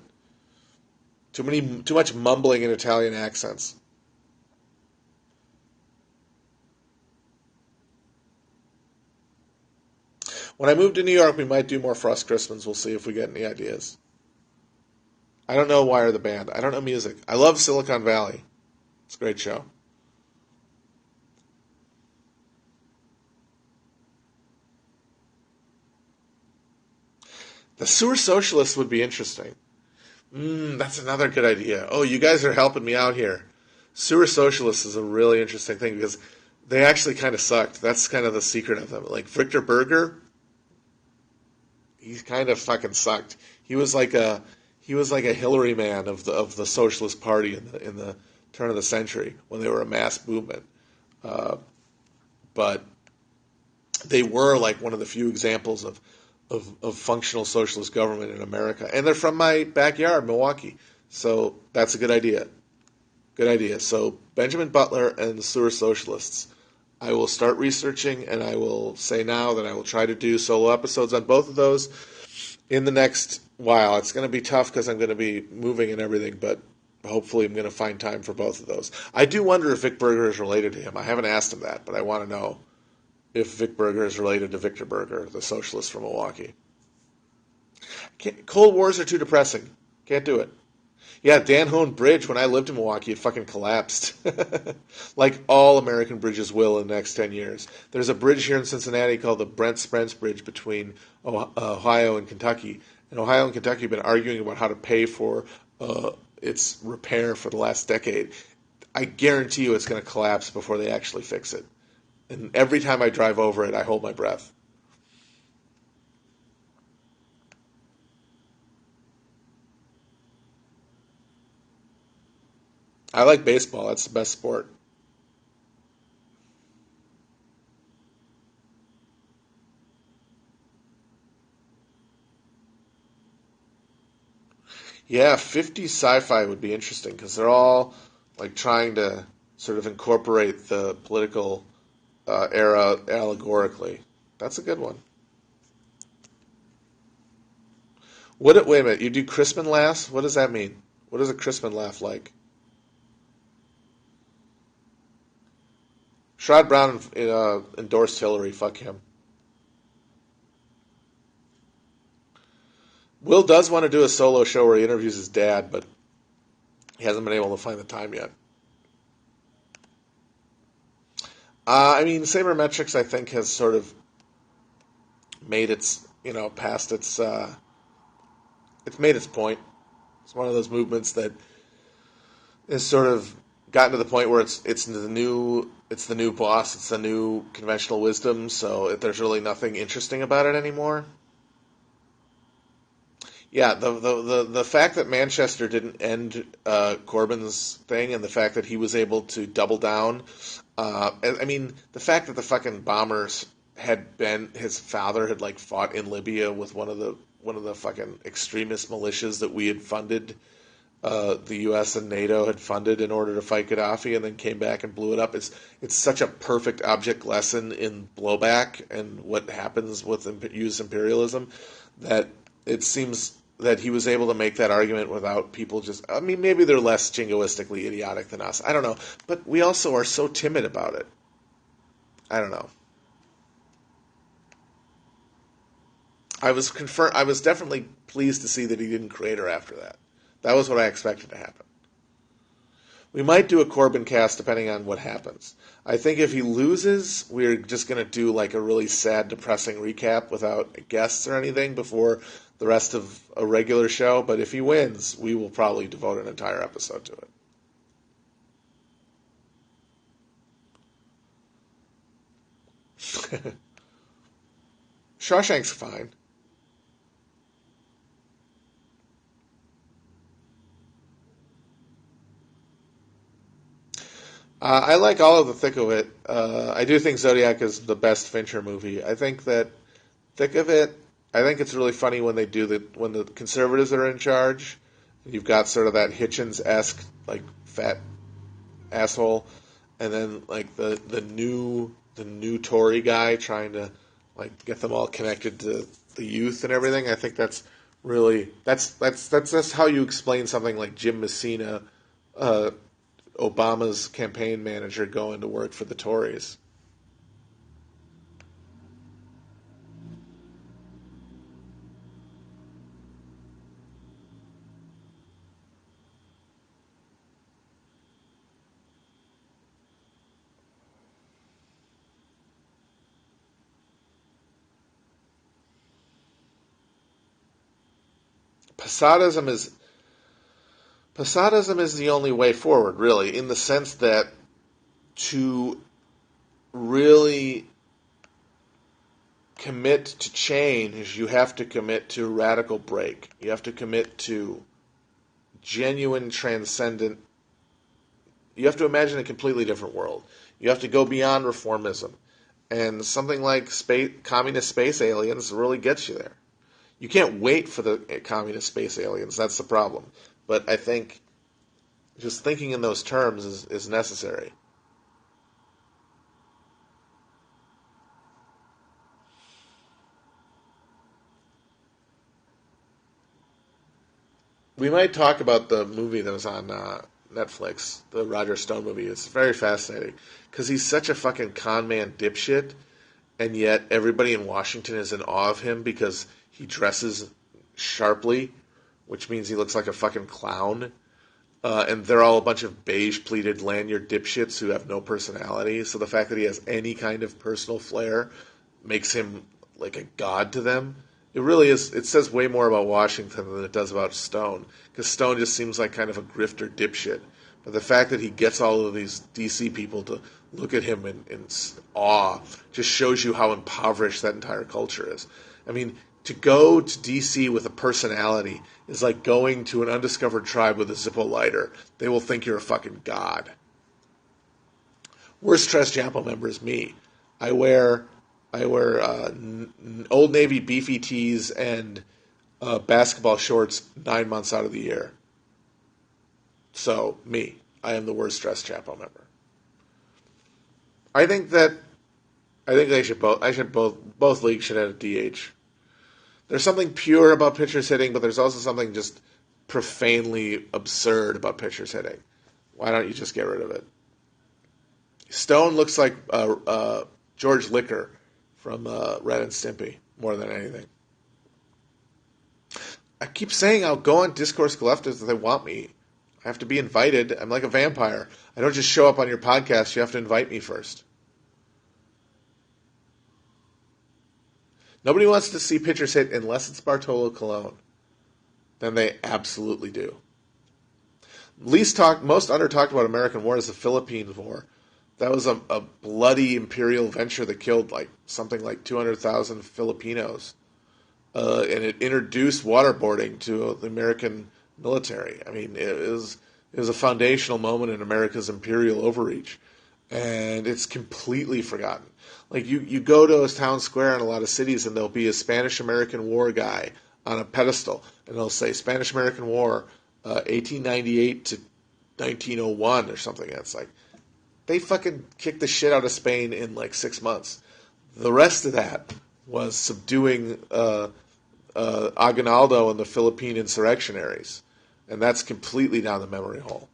Too much mumbling in Italian accents. When I move to New York, we might do more Frost Christmas. We'll see if we get any ideas. I don't know Wire the Band. I don't know music. I love Silicon Valley. It's a great show. The Sewer Socialists would be interesting. That's another good idea. Oh, you guys are helping me out here. Sewer Socialists is a really interesting thing because they actually kind of sucked. That's kind of the secret of them. Like Victor Berger, he kind of fucking sucked. He was like a Hillary man of the Socialist Party in the turn of the century when they were a mass movement. But they were like one of the few examples of functional socialist government in America. And they're from my backyard, Milwaukee. So that's a good idea. Good idea. So Benjamin Butler and the Sewer Socialists. I will start researching, and I will say now that I will try to do solo episodes on both of those in the next while. It's going to be tough because I'm going to be moving and everything, but hopefully I'm going to find time for both of those. I do wonder if Vic Berger is related to him. I haven't asked him that, but I want to know if Vic Berger is related to Victor Berger, the socialist from Milwaukee. Cold Wars are too depressing. Can't do it. Yeah, Dan Hone Bridge, when I lived in Milwaukee, it fucking collapsed. Like all American bridges will in the next 10 years. There's a bridge here in Cincinnati called the Brent Spence Bridge between Ohio and Kentucky. And Ohio and Kentucky have been arguing about how to pay for its repair for the last decade. I guarantee you it's going to collapse before they actually fix it. And every time I drive over it, I hold my breath. I like baseball. That's the best sport. Yeah, 50s sci-fi would be interesting because they're all like trying to sort of incorporate the political era allegorically. That's a good one. Wait a minute, you do Christman laughs? What does that mean? What is a Christman laugh like? Sherrod Brown endorsed Hillary. Fuck him. Will does want to do a solo show where he interviews his dad, but he hasn't been able to find the time yet. I mean, Sabermetrics, I think, has sort of made its, past its, it's made its point. It's one of those movements that has sort of gotten to the point where it's the new boss, it's the new conventional wisdom. So there's really nothing interesting about it anymore. Yeah, the fact that Manchester didn't end Corbyn's thing, and the fact that he was able to double down. I mean, the fact that the fucking bombers his father had like fought in Libya with one of the fucking extremist militias that we had funded, the U.S. and NATO had funded in order to fight Gaddafi, and then came back and blew it up. It's such a perfect object lesson in blowback and what happens with used imperialism that it seems that he was able to make that argument without people just... I mean, maybe they're less jingoistically idiotic than us. I don't know. But we also are so timid about it. I don't know. I was definitely pleased to see that he didn't create her after that. That was what I expected to happen. We might do a Corbyn cast depending on what happens. I think if he loses, we're just going to do like a really sad, depressing recap without guests or anything before the rest of a regular show. But if he wins, we will probably devote an entire episode to it. Shawshank's fine. I like all of the thick of it. I do think Zodiac is the best Fincher movie. I think that thick of it. I think it's really funny when when the conservatives are in charge. You've got sort of that Hitchens-esque like fat asshole, and then like the new Tory guy trying to like get them all connected to the youth and everything. I think that's really that's how you explain something like Jim Messina. Obama's campaign manager going to work for the Tories. Passadism is the only way forward, really, in the sense that to really commit to change, you have to commit to radical break. You have to commit to genuine transcendent. You have to imagine a completely different world. You have to go beyond reformism. And something like communist space aliens really gets you there. You can't wait for the communist space aliens. That's the problem. But I think just thinking in those terms is necessary. We might talk about the movie that was on Netflix, the Roger Stone movie. It's very fascinating because he's such a fucking con man dipshit, and yet everybody in Washington is in awe of him because he dresses sharply, which means he looks like a fucking clown. And they're all a bunch of beige pleated lanyard dipshits who have no personality. So the fact that he has any kind of personal flair makes him like a god to them. It really is. It says way more about Washington than it does about Stone, because Stone just seems like kind of a grifter dipshit. But the fact that he gets all of these DC people to look at him in awe just shows you how impoverished that entire culture is. I mean, to go to DC with a personality is like going to an undiscovered tribe with a Zippo lighter. They will think you're a fucking god. Worst Tres Champo member is me. I wear Old Navy beefy tees and basketball shorts 9 months out of the year. So, me. I am the worst Tres Champo member. I think that I think they should both. I should both leagues should have a DH. There's something pure about pitchers hitting, but there's also something just profanely absurd about pitchers hitting. Why don't you just get rid of it? Stone looks like George Liquor from Ren and Stimpy more than anything. I keep saying I'll go on Discourse Galactus if they want me. I have to be invited. I'm like a vampire. I don't just show up on your podcast. You have to invite me first. Nobody wants to see pitchers hit unless it's Bartolo Colon. Then they absolutely do. Most under talked about American War is the Philippines War. That was a bloody imperial venture that killed something like 200,000 Filipinos. And it introduced waterboarding to the American military. I mean, it was a foundational moment in America's imperial overreach. And it's completely forgotten. Like, you go to a town square in a lot of cities, and there'll be a Spanish-American War guy on a pedestal, and they'll say Spanish-American War, 1898 to 1901 or something. And it's like, they fucking kicked the shit out of Spain in 6 months. The rest of that was subduing Aguinaldo and the Philippine insurrectionaries. And that's completely down the memory hole.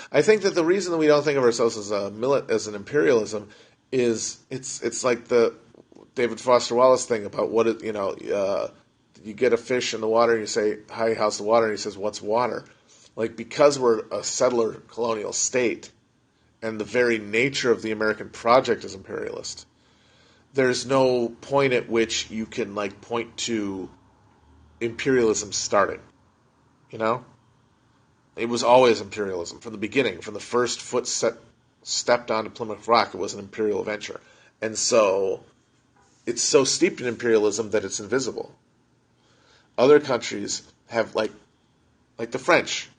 I think that the reason that we don't think of ourselves as as an imperialism is it's like the David Foster Wallace thing about you get a fish in the water and you say, "Hi, how's the water?" and he says, "What's water?" Because we're a settler colonial state, and the very nature of the American project is imperialist, there's no point at which you can point to imperialism starting. You know? It was always imperialism from the beginning. From the first foot stepped onto Plymouth Rock, it was an imperial venture. And so it's so steeped in imperialism that it's invisible. Other countries have, like the French,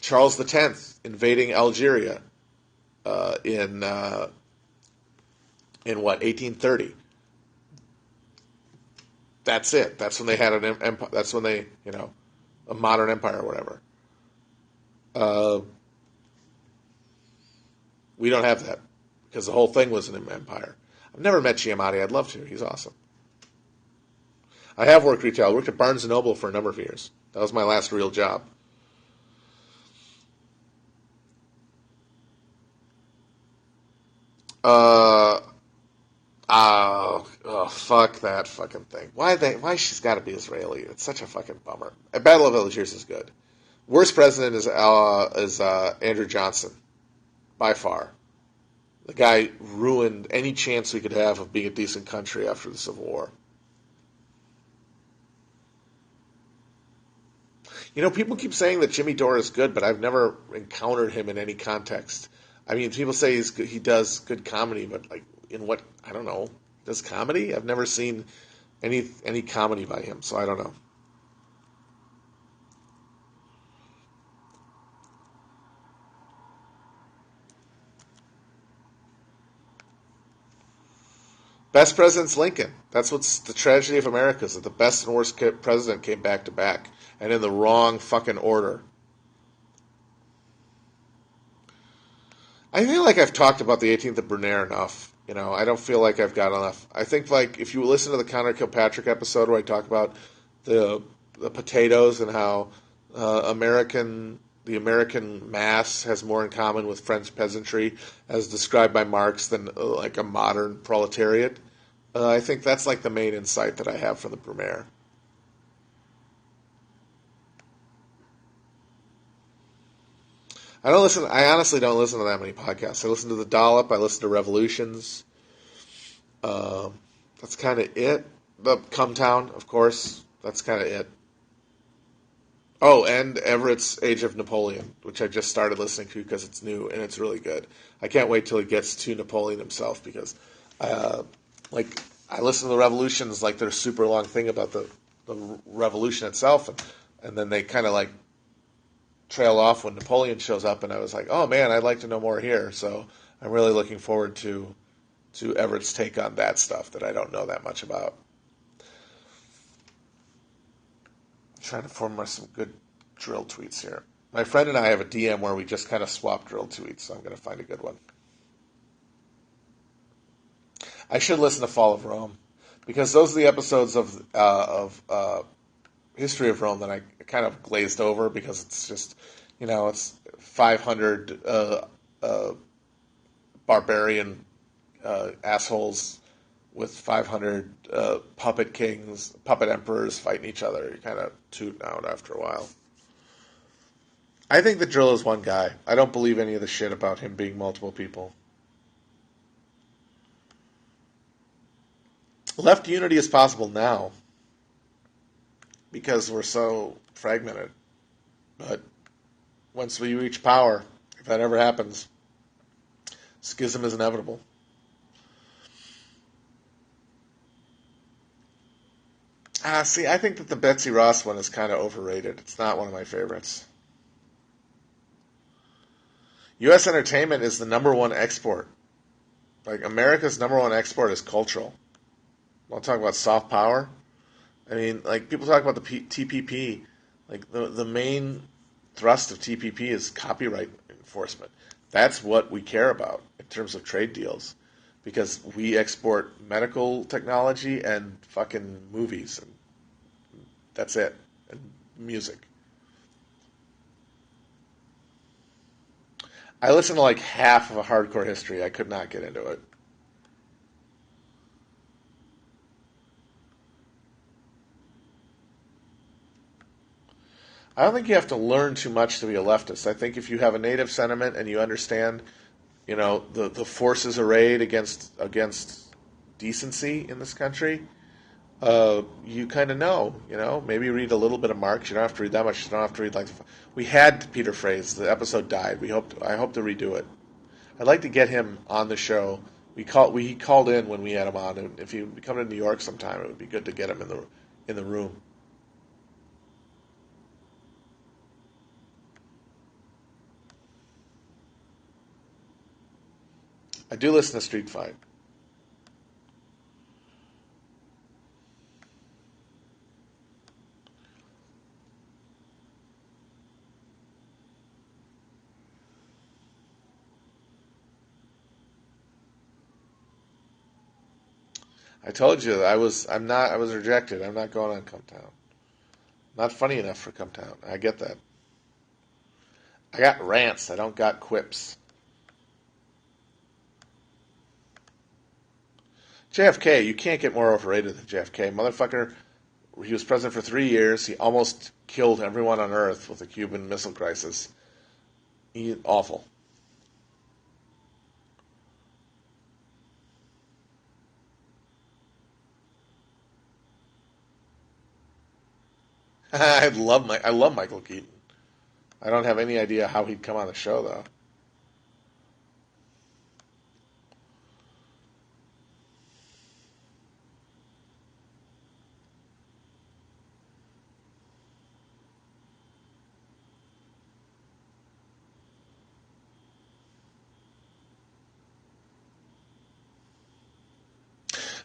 Charles X invading Algeria in 1830. That's it. That's when they had an empire. That's when they, a modern empire or whatever. We don't have that because the whole thing was an empire. I've never met Giamatti. I'd love to. He's awesome. I have worked retail. I worked at Barnes & Noble for a number of years. That was my last real job. Fuck that fucking thing. Why she's got to be Israeli? It's such a fucking bummer. Battle of Algiers is good. Worst president is Andrew Johnson, by far. The guy ruined any chance we could have of being a decent country after the Civil War. People keep saying that Jimmy Dore is good, but I've never encountered him in any context. I mean, people say he does good comedy, but in what? I don't know. Does comedy? I've never seen any comedy by him, so I don't know. Best president's Lincoln. That's what's the tragedy of America, is that the best and worst president came back to back, and in the wrong fucking order. I feel like I've talked about the 18th of Bernaire enough. I don't feel like I've got enough. I think if you listen to the Connor Kilpatrick episode where I talk about the potatoes and how the American mass has more in common with French peasantry as described by Marx than a modern proletariat, I think that's the main insight that I have from the Brumaire. I honestly don't listen to that many podcasts. I listen to The Dollop. I listen to Revolutions. That's kind of it. The Cumtown, of course. That's kind of it. Oh, and Everett's Age of Napoleon, which I just started listening to because it's new and it's really good. I can't wait till he gets to Napoleon himself because, I listen to the Revolutions like their super long thing about the revolution itself, and then they kind of trail off when Napoleon shows up, and I was like, oh man, I'd like to know more here. So I'm really looking forward to Everett's take on that stuff that I don't know that much about. trying to form some good drill tweets here. My friend and I have a DM where we just kind of swap drill tweets, so I'm going to find a good one. I should listen to Fall of Rome, because those are the episodes of History of Rome that I kind of glazed over, because it's just, it's 500 barbarian assholes with 500 puppet kings, puppet emperors fighting each other. You kind of tune out after a while. I think the drill is one guy. I don't believe any of the shit about him being multiple people. Left unity is possible now because we're so fragmented. But once we reach power, if that ever happens, schism is inevitable. See, I think that the Betsy Ross one is kind of overrated. It's not one of my favorites. U.S. entertainment is the number one export. Like, America's number one export is cultural. Want to talk about soft power? I mean, like, people talk about the TPP. Like, the main thrust of TPP is copyright enforcement. That's what we care about in terms of trade deals. Because we export medical technology and fucking movies. And that's it. And music. I listened to like half of a Hardcore History. I could not get into it. I don't think you have to learn too much to be a leftist. I think if you have a native sentiment and you understand, the forces arrayed against decency in this country, you kind of know. Maybe read a little bit of Marx. You don't have to read that much. You don't have to read we had Peter Fraze. The episode died. I hope to redo it. I'd like to get him on the show. He called in when we had him on, and if he would come to New York sometime, it would be good to get him in the room. I do listen to Street Fight. I told you I was rejected. I'm not going on Come Town. Not funny enough for Come Town. I get that. I got rants. I don't got quips. JFK, you can't get more overrated than JFK. Motherfucker, he was president for 3 years. He almost killed everyone on Earth with the Cuban Missile Crisis. Awful. I love Michael Keaton. I don't have any idea how he'd come on the show, though.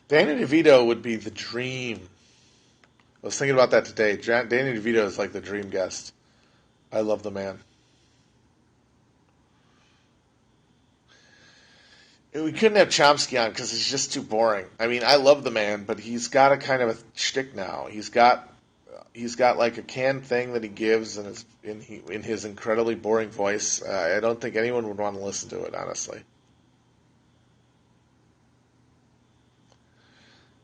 Danny DeVito would be the dream. I was thinking about that today. Danny DeVito is like the dream guest. I love the man. We couldn't have Chomsky on because he's just too boring. I mean, I love the man, but he's got a kind of a shtick now. He's got like a canned thing that he gives in his incredibly boring voice. I don't think anyone would want to listen to it, honestly.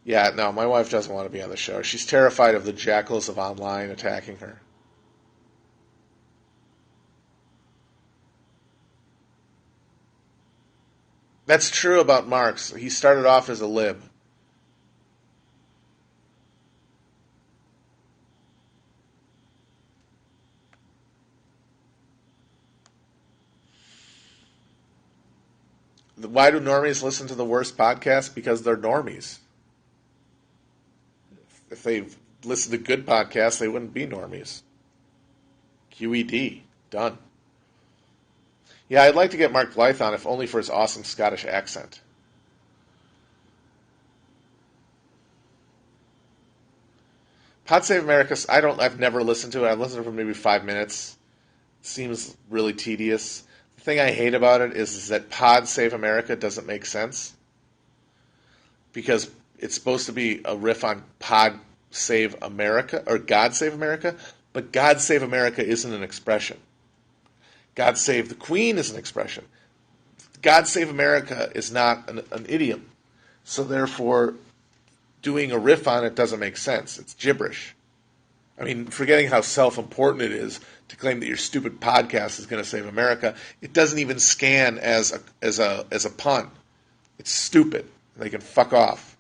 Yeah, no, my wife doesn't want to be on the show. She's terrified of the jackals of online attacking her. That's true about Marx. He started off as a lib. Why do normies listen to the worst podcast? Because they're normies. If they listened to good podcasts, they wouldn't be normies. QED. Done. Yeah, I'd like to get Mark Blythe on, if only for his awesome Scottish accent. Pod Save America, I've never listened to it. I've listened for maybe 5 minutes. It seems really tedious. The thing I hate about it is that Pod Save America doesn't make sense. Because it's supposed to be a riff on Pod Save America, or God Save America, but God Save America isn't an expression. God Save the Queen is an expression. God Save America is not an idiom. So therefore, doing a riff on it doesn't make sense. It's gibberish. I mean, forgetting how self-important it is to claim that your stupid podcast is going to save America, it doesn't even scan as a pun. It's stupid. They can fuck off.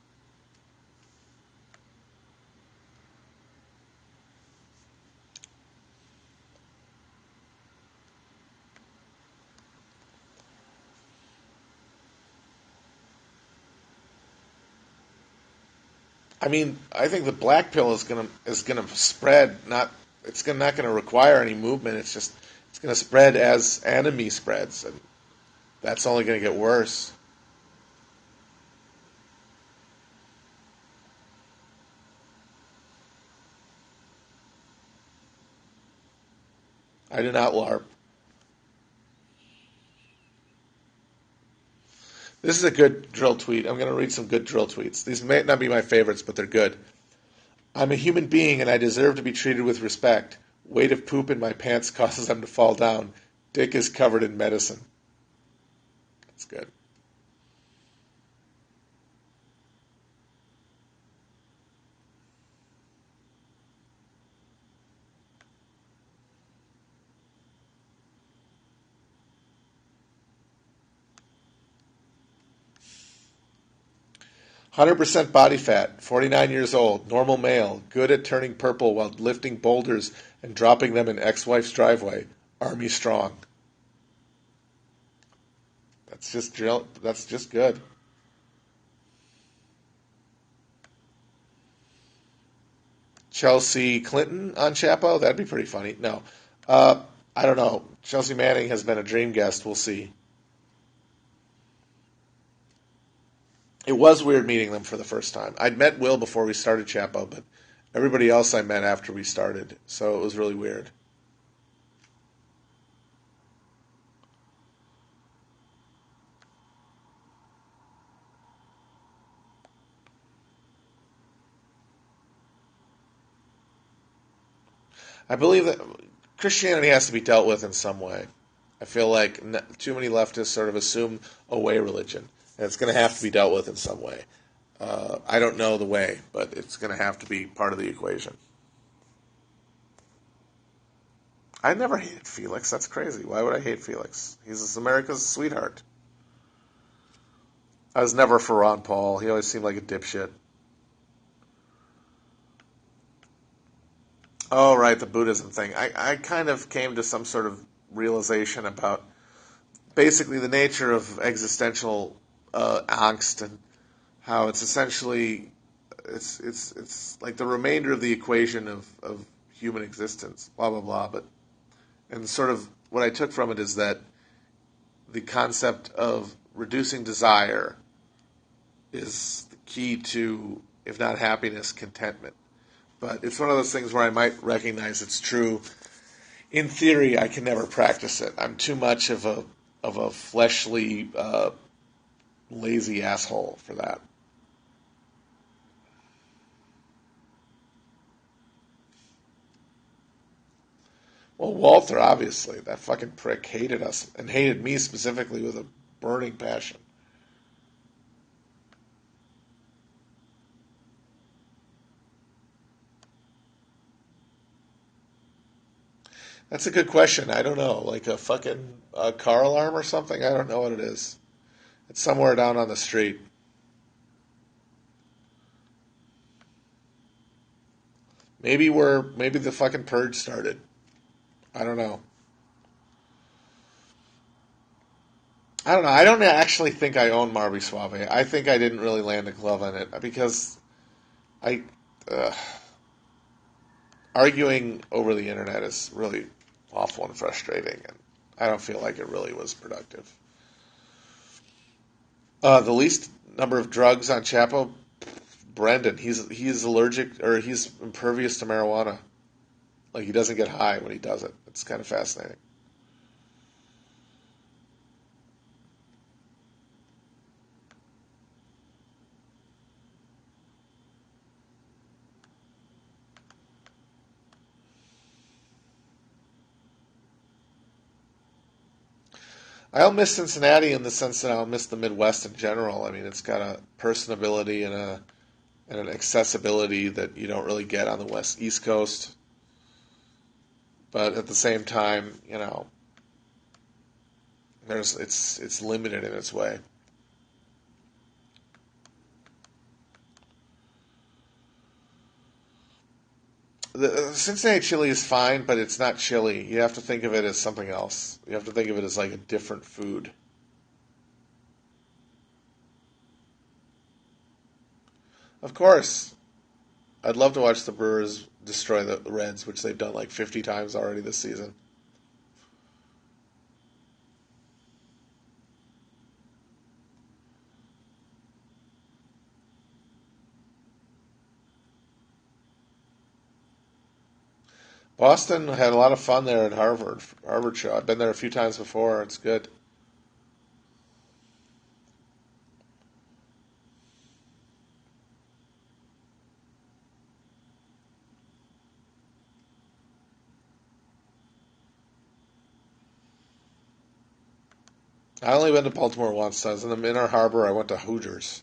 I mean, I think the black pill is gonna spread. Not gonna require any movement. It's gonna spread as enemy spreads, and that's only gonna get worse. I do not LARP. This is a good drill tweet. I'm going to read some good drill tweets. These may not be my favorites, but they're good. I'm a human being and I deserve to be treated with respect. Weight of poop in my pants causes them to fall down. Dick is covered in medicine. That's good. 100% body fat, 49 years old, normal male, good at turning purple while lifting boulders and dropping them in ex-wife's driveway. Army strong. That's just drill. That's just good. Chelsea Clinton on Chapo? That'd be pretty funny. No. I don't know. Chelsea Manning has been a dream guest. We'll see. It was weird meeting them for the first time. I'd met Will before we started Chapo, but everybody else I met after we started, so it was really weird. I believe that Christianity has to be dealt with in some way. I feel like too many leftists sort of assume away religion, and it's going to have to be dealt with in some way. I don't know the way, but it's going to have to be part of the equation. I never hated Felix. That's crazy. Why would I hate Felix? He's America's sweetheart. I was never for Ron Paul. He always seemed like a dipshit. Oh, right, the Buddhism thing. I kind of came to some sort of realization about basically the nature of existential angst and how it's essentially it's like the remainder of the equation of human existence, blah blah blah. But and sort of what I took from it is that the concept of reducing desire is the key to, if not happiness, contentment. But it's one of those things where I might recognize it's true. In theory, I can never practice it. I'm too much of a fleshly, lazy asshole for that. Well, Walter, obviously, that fucking prick hated us and hated me specifically with a burning passion. That's a good question. I don't know. Like a fucking car alarm or something? I don't know what it is. It's somewhere down on the street. Maybe the fucking purge started. I don't know. I don't know. I don't actually think I own Marby Suave. I think I didn't really land a glove on it because I arguing over the internet is really awful and frustrating, and I don't feel like it really was productive. The least number of drugs on Chapo, Brendan, he's allergic, or he's impervious to marijuana. Like, he doesn't get high when he does it. It's kind of fascinating. I'll miss Cincinnati in the sense that I'll miss the Midwest in general. I mean, it's got a personability and an accessibility that you don't really get on the East Coast. But at the same time, it's limited in its way. The Cincinnati chili is fine, but it's not chili. You have to think of it as something else. You have to think of it as like a different food. Of course, I'd love to watch the Brewers destroy the Reds, which they've done like 50 times already this season. Boston had a lot of fun there at Harvard show. I've been there a few times before. It's good. I only been to Baltimore once. I was in the Inner Harbor. I went to Hooters,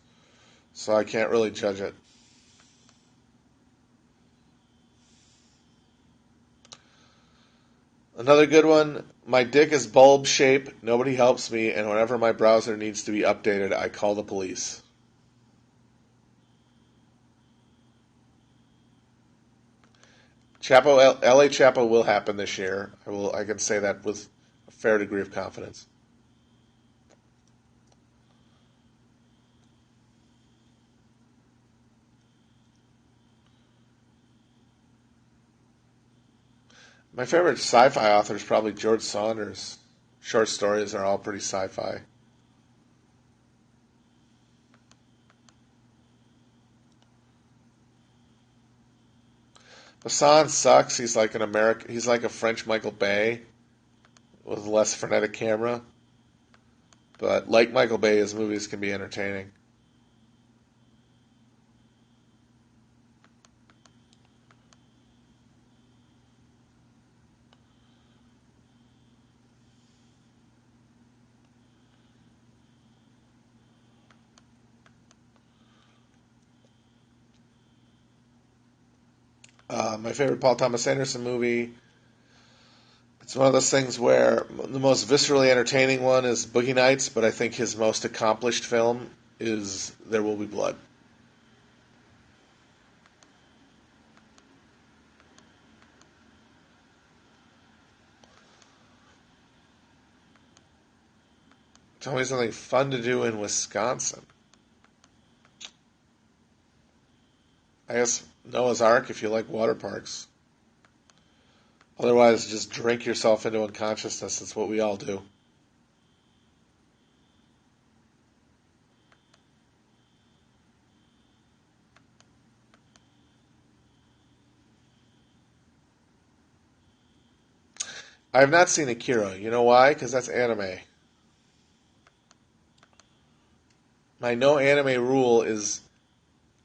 so I can't really judge it. Another good one. My dick is bulb shape. Nobody helps me, and whenever my browser needs to be updated, I call the police. LA Chapo will happen this year. I can say that with a fair degree of confidence. My favorite sci-fi author is probably George Saunders. Short stories are all pretty sci-fi. Hassan sucks. He's like an American. He's like a French Michael Bay with a less frenetic camera. But like Michael Bay, his movies can be entertaining. My favorite Paul Thomas Anderson movie. It's one of those things where the most viscerally entertaining one is Boogie Nights, but I think his most accomplished film is There Will Be Blood. Tell me something fun to do in Wisconsin. I guess Noah's Ark if you like water parks. Otherwise, just drink yourself into unconsciousness. It's what we all do. I have not seen Akira. You know why? Because that's anime. My no anime rule is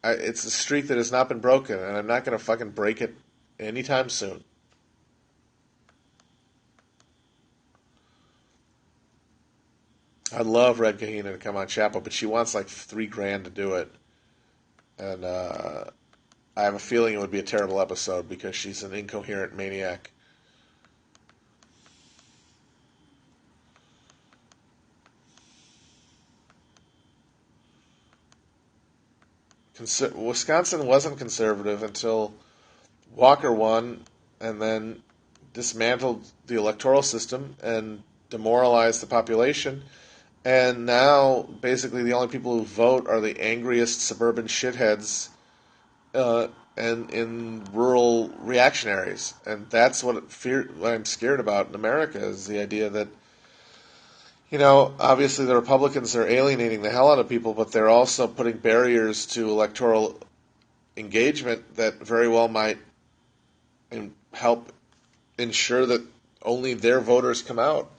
it's a streak that has not been broken, and I'm not going to fucking break it anytime soon. I'd love Red Kahina to come on Chapo, but she wants like $3,000 to do it, and I have a feeling it would be a terrible episode because she's an incoherent maniac. Wisconsin wasn't conservative until Walker won and then dismantled the electoral system and demoralized the population. And now, basically, the only people who vote are the angriest suburban shitheads and in rural reactionaries. And that's what I'm scared about in America is the idea that obviously the Republicans are alienating the hell out of people, but they're also putting barriers to electoral engagement that very well might help ensure that only their voters come out.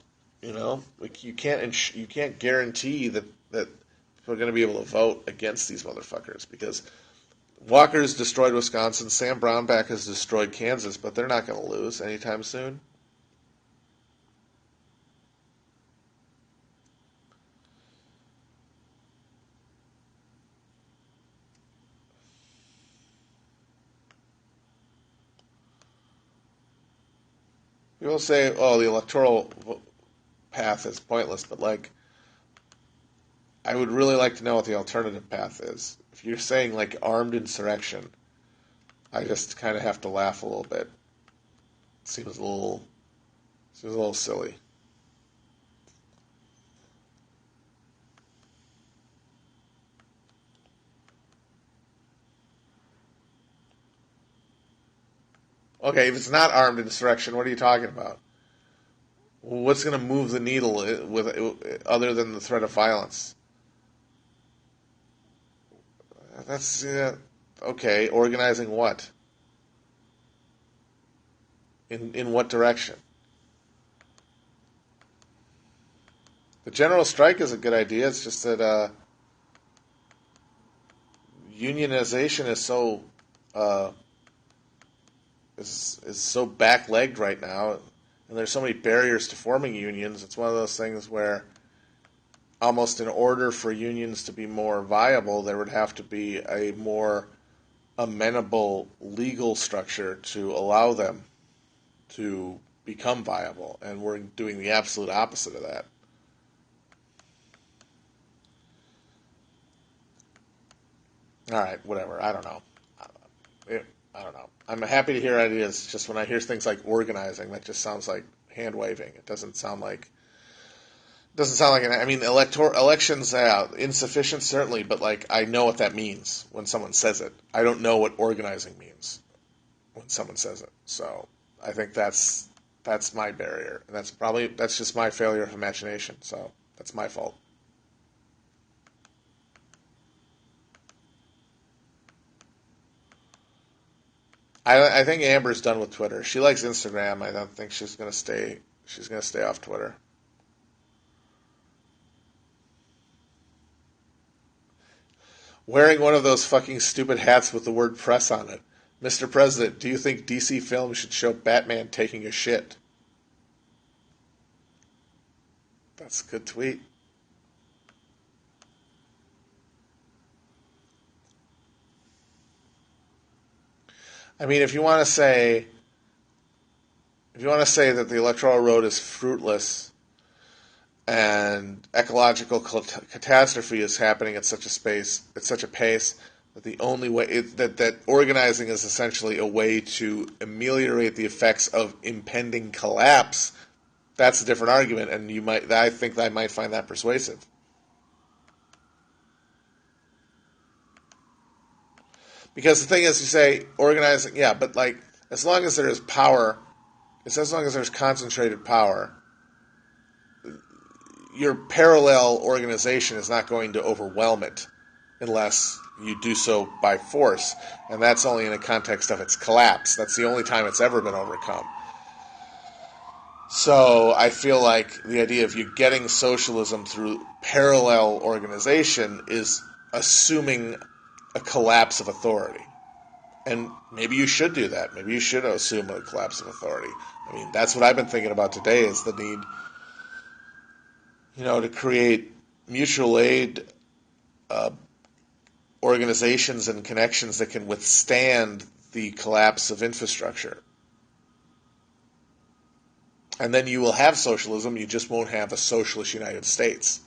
Like you can't guarantee that people are going to be able to vote against these motherfuckers, because Walker's destroyed Wisconsin, Sam Brownback has destroyed Kansas, but they're not going to lose anytime soon. People say, "Oh, the electoral path is pointless," but like, I would really like to know what the alternative path is. If you're saying like armed insurrection, I just kind of have to laugh a little bit. It seems a little silly. Okay, if it's not armed insurrection, what are you talking about? What's going to move the needle other than the threat of violence? That's okay. Organizing what? In what direction? The general strike is a good idea. It's just that unionization is so uh, is so backlegged right now, and there's so many barriers to forming unions. It's one of those things where almost in order for unions to be more viable, there would have to be a more amenable legal structure to allow them to become viable, and we're doing the absolute opposite of that. All right, whatever. I don't know. I don't know. I'm happy to hear ideas. Just when I hear things like organizing, that just sounds like hand waving. It doesn't sound like I mean, elections, insufficient certainly, but like I know what that means when someone says it. I don't know what organizing means when someone says it. So I think that's my barrier, and that's just my failure of imagination. So that's my fault. I think Amber's done with Twitter. She likes Instagram. I don't think she's gonna stay. She's gonna stay off Twitter. Wearing one of those fucking stupid hats with the word press on it. Mr. President, do you think DC Films should show Batman taking a shit? That's a good tweet. I mean, if you want to say that the electoral road is fruitless and ecological catastrophe is happening at such a pace that the only way that organizing is essentially a way to ameliorate the effects of impending collapse, that's a different argument, and I think I might find that persuasive. Because the thing is, you say organizing, yeah, but like as long as there is power, as long as there's concentrated power, your parallel organization is not going to overwhelm it unless you do so by force, and that's only in a context of its collapse. That's the only time it's ever been overcome. So I feel like the idea of you getting socialism through parallel organization is assuming a collapse of authority. And maybe you should do that. Maybe you should assume a collapse of authority. I mean, that's what I've been thinking about today, is the need, to create mutual aid uh, organizations and connections that can withstand the collapse of infrastructure. And then you will have socialism, you just won't have a socialist United States.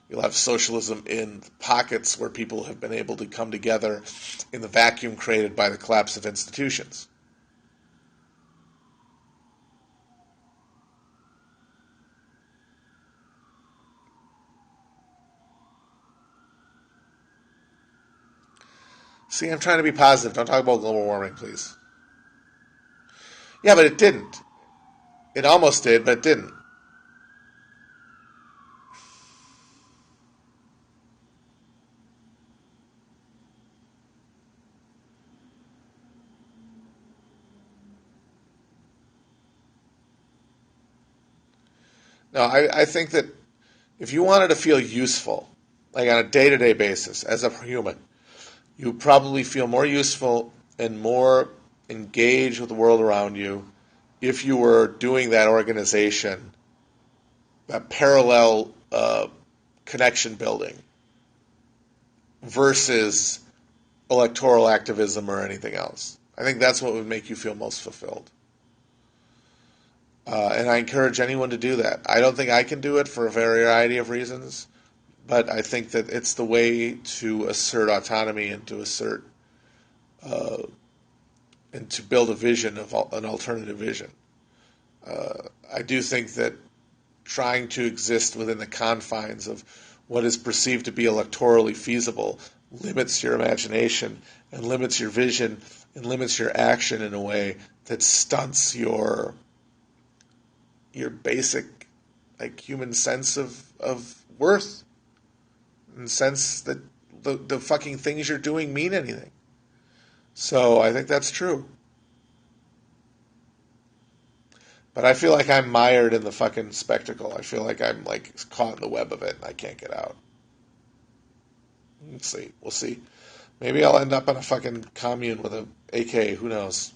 You'll have socialism in pockets where people have been able to come together in the vacuum created by the collapse of institutions. See, I'm trying to be positive. Don't talk about global warming, please. Yeah, but it didn't. It almost did, but it didn't. No, I think that if you wanted to feel useful, like on a day-to-day basis as a human, you probably feel more useful and more engaged with the world around you if you were doing that organization, that parallel connection building versus electoral activism or anything else. I think that's what would make you feel most fulfilled. And I encourage anyone to do that. I don't think I can do it for a variety of reasons, but I think that it's the way to assert autonomy and to assert uh, and to build a vision of an alternative vision. I do think that trying to exist within the confines of what is perceived to be electorally feasible limits your imagination and limits your vision and limits your action in a way that stunts your basic like human sense of worth and sense that the fucking things you're doing mean anything. So I think that's true. But I feel like I'm mired in the fucking spectacle. I feel like I'm like caught in the web of it and I can't get out. Let's see. We'll see. Maybe I'll end up on a fucking commune with a AK. Who knows?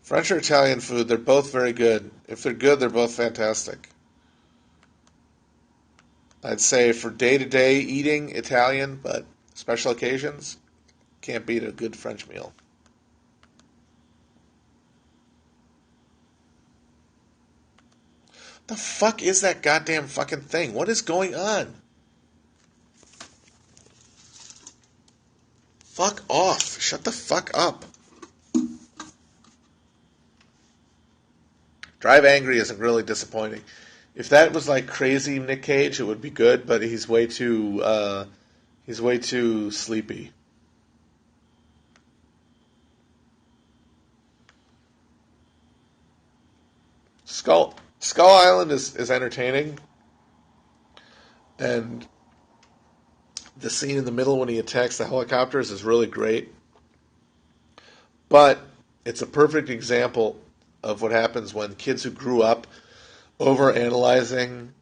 French or Italian food, they're both very good. If they're good, they're both fantastic. I'd say for day-to-day eating, Italian, but special occasions, can't beat a good French meal. The fuck is that goddamn fucking thing? What is going on? Fuck off. Shut the fuck up. Drive Angry isn't really disappointing. If that was like crazy Nick Cage, it would be good, but he's way too sleepy. Skull Island is entertaining, and the scene in the middle when he attacks the helicopters is really great. But it's a perfect example of what happens when kids who grew up over analyzing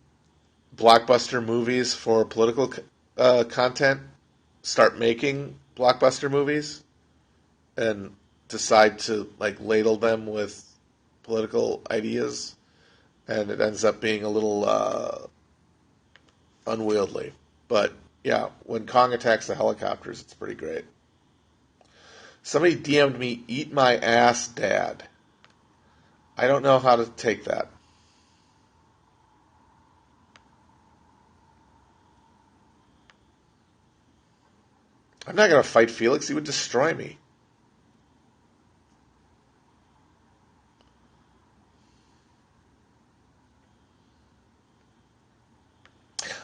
blockbuster movies for political content start making blockbuster movies and decide to like ladle them with political ideas, and it ends up being a little unwieldy. But yeah, when Kong attacks the helicopters, it's pretty great. Somebody DM'd me, "Eat my ass, Dad." I don't know how to take that. I'm not going to fight Felix. He would destroy me.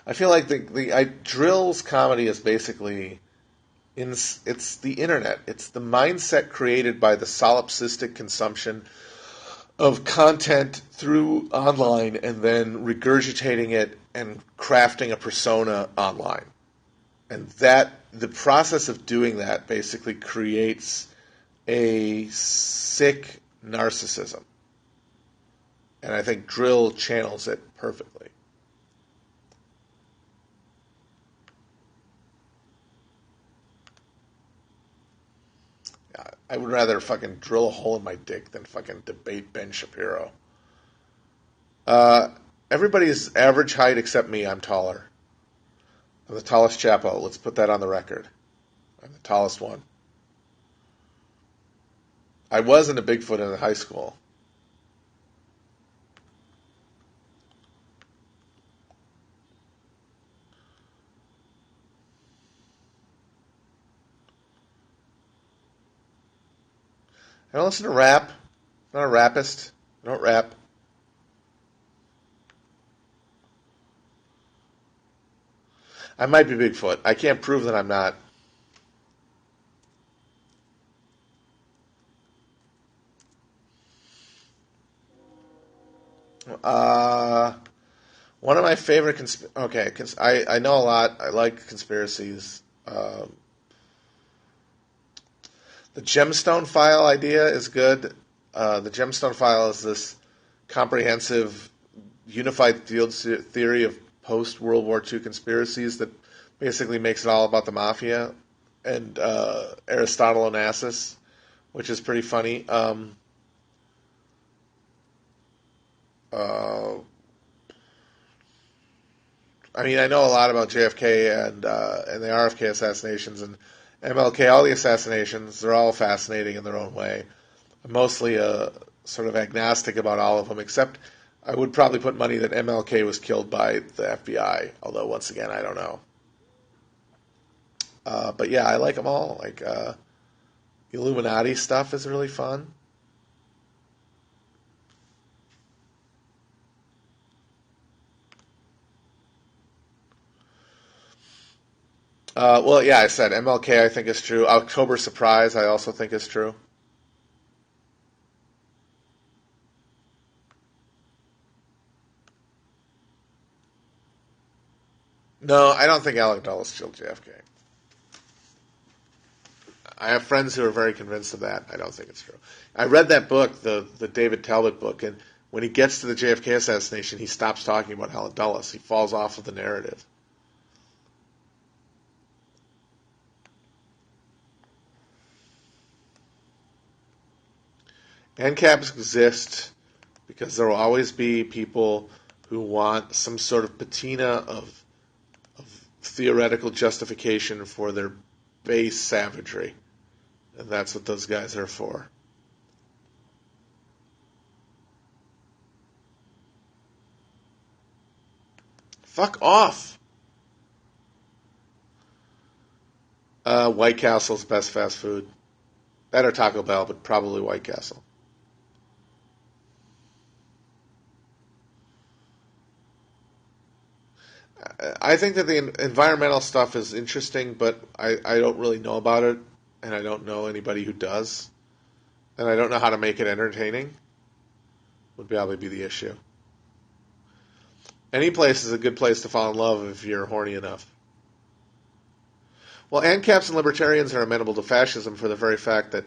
I feel like Drill's comedy is basically it's the internet. It's the mindset created by the solipsistic consumption of content through online and then regurgitating it and crafting a persona online. And that the process of doing that basically creates a sick narcissism. And I think Drill channels it perfectly. I would rather fucking drill a hole in my dick than fucking debate Ben Shapiro. Uh, Everybody's average height except me. I'm taller. I'm the tallest Chapo. Let's put that on the record. I'm the tallest one. I wasn't a Bigfoot in high school. I don't listen to rap. I'm not a rapist. I don't rap. I might be Bigfoot. I can't prove that I'm not. Uh, One of my favorite I know a lot. I like conspiracies. The gemstone file idea is good. The gemstone file is this comprehensive, unified field theory of post World War II conspiracies that basically makes it all about the mafia and Aristotle Onassis, which is pretty funny. Uh, I mean, I know a lot about JFK and the RFK assassinations and MLK. All the assassinations, they're all fascinating in their own way. I'm mostly sort of agnostic about all of them, except I would probably put money that MLK was killed by the FBI. Although once again, I don't know. But yeah, I like them all. Like Illuminati stuff is really fun. Well, yeah, I said MLK. I think is true. October Surprise. I also think is true. No, I don't think Alec Dulles killed JFK. I have friends who are very convinced of that. I don't think it's true. I read that book, the David Talbot book, and when he gets to the JFK assassination, he stops talking about Alec Dulles. He falls off of the narrative. ANCAPs exist because there will always be people who want some sort of patina of theoretical justification for their base savagery. And that's what those guys are for. Fuck off! White Castle's best fast food. That or Taco Bell, but probably White Castle. I think that the environmental stuff is interesting, but I don't really know about it, and I don't know anybody who does, and I don't know how to make it entertaining. Would probably be the issue. Any place is a good place to fall in love if you're horny enough. Well, ANCAPs and libertarians are amenable to fascism for the very fact that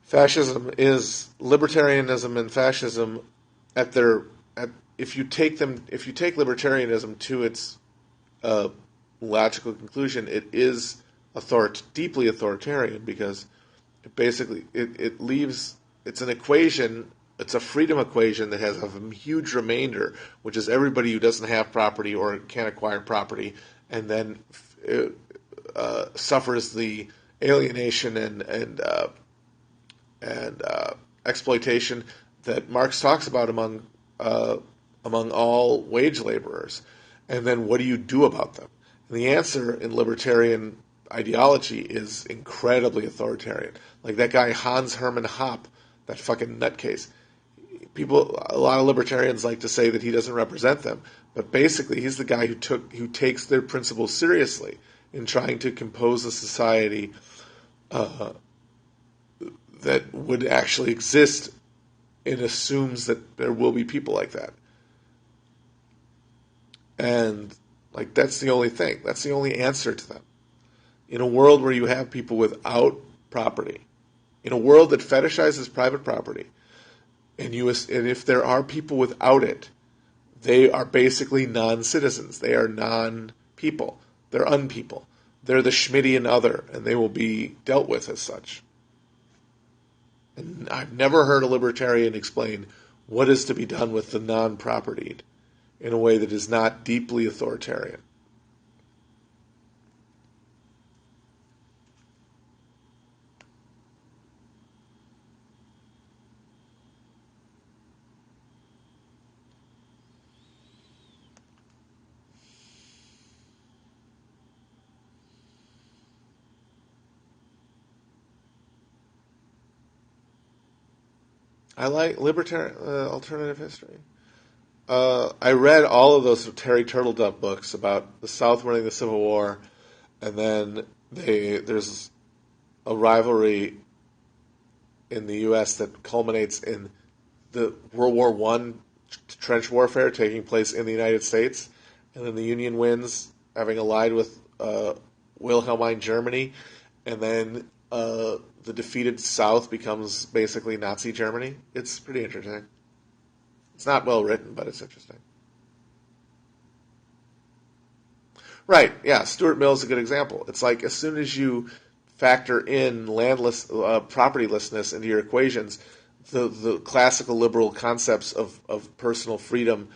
fascism is libertarianism and fascism at their at if you take libertarianism to its uh, logical conclusion, it is deeply authoritarian because it leaves it's an equation. It's a freedom equation that has a huge remainder, which is everybody who doesn't have property or can't acquire property, and then suffers the alienation and exploitation that Marx talks about among all wage laborers. And then what do you do about them? And the answer in libertarian ideology is incredibly authoritarian. Like that guy Hans Hermann Hoppe, that fucking nutcase. A lot of libertarians like to say that he doesn't represent them, but basically he's the guy who takes their principles seriously in trying to compose a society uh, that would actually exist and assumes that there will be people like that. And like that's the only thing. That's the only answer to them. In a world where you have people without property, in a world that fetishizes private property, and if there are people without it, they are basically non-citizens. They are non-people. They're unpeople. They're the Schmittian other, and they will be dealt with as such. And I've never heard a libertarian explain what is to be done with the non-propertied in a way that is not deeply authoritarian. I like libertarian alternative history. I read all of those Terry Turtledove books about the South winning the Civil War, and then there's a rivalry in the U.S. that culminates in the World War One trench warfare taking place in the United States, and then the Union wins, having allied with Wilhelmine Germany, and then the defeated South becomes basically Nazi Germany. It's pretty interesting. It's not well written, but it's interesting. Right, yeah, Stuart Mill is a good example. It's like as soon as you factor in propertylessness into your equations, the classical liberal concepts of personal freedom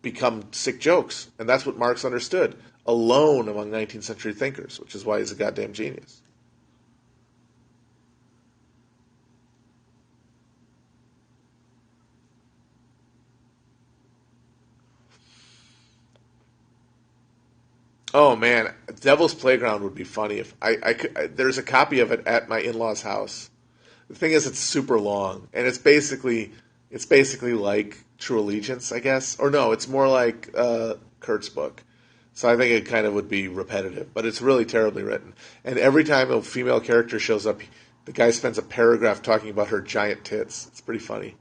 become sick jokes. And that's what Marx understood, alone among 19th century thinkers, which is why he's a goddamn genius. Oh man, Devil's Playground would be funny if I could. There's a copy of it at my in-laws' house. The thing is, it's super long, and it's basically like True Allegiance, I guess, or no, it's more like Kurt's book. So I think it kind of would be repetitive, but it's really terribly written. And every time a female character shows up, the guy spends a paragraph talking about her giant tits. It's pretty funny.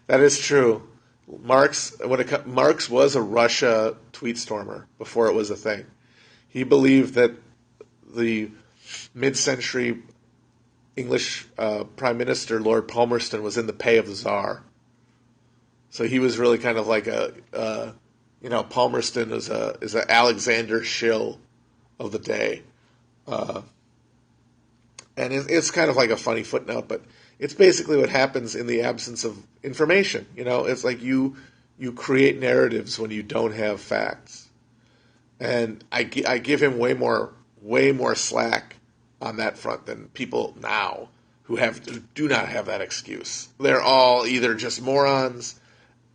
That is true. Marx was a Russia tweet stormer before it was a thing. He believed that the mid-century English Prime Minister Lord Palmerston was in the pay of the Tsar. So he was really kind of like Palmerston is a Alexander Schill of the day, and it's kind of like a funny footnote, but it's basically what happens in the absence of information. It's like you create narratives when you don't have facts, and I give him way more slack on that front than people now who do not have that excuse. They're all either just morons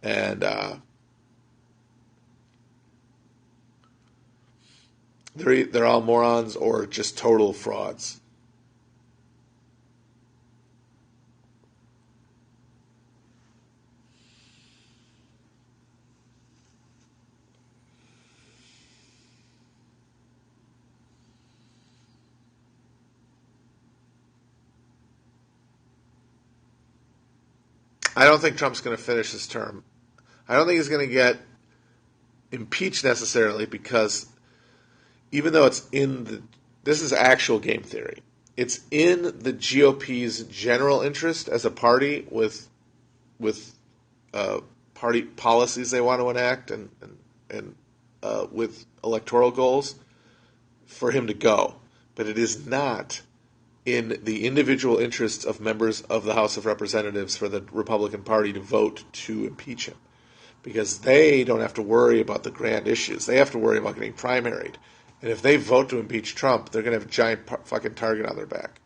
and they're all morons or just total frauds. I don't think Trump's going to finish his term. I don't think he's going to get impeached necessarily because even though this is actual game theory. It's in the GOP's general interest as a party with party policies they want to enact and with electoral goals for him to go. But it is not in the individual interests of members of the House of Representatives for the Republican Party to vote to impeach him. Because they don't have to worry about the grand issues. They have to worry about getting primaried. And if they vote to impeach Trump, they're going to have a giant fucking target on their back.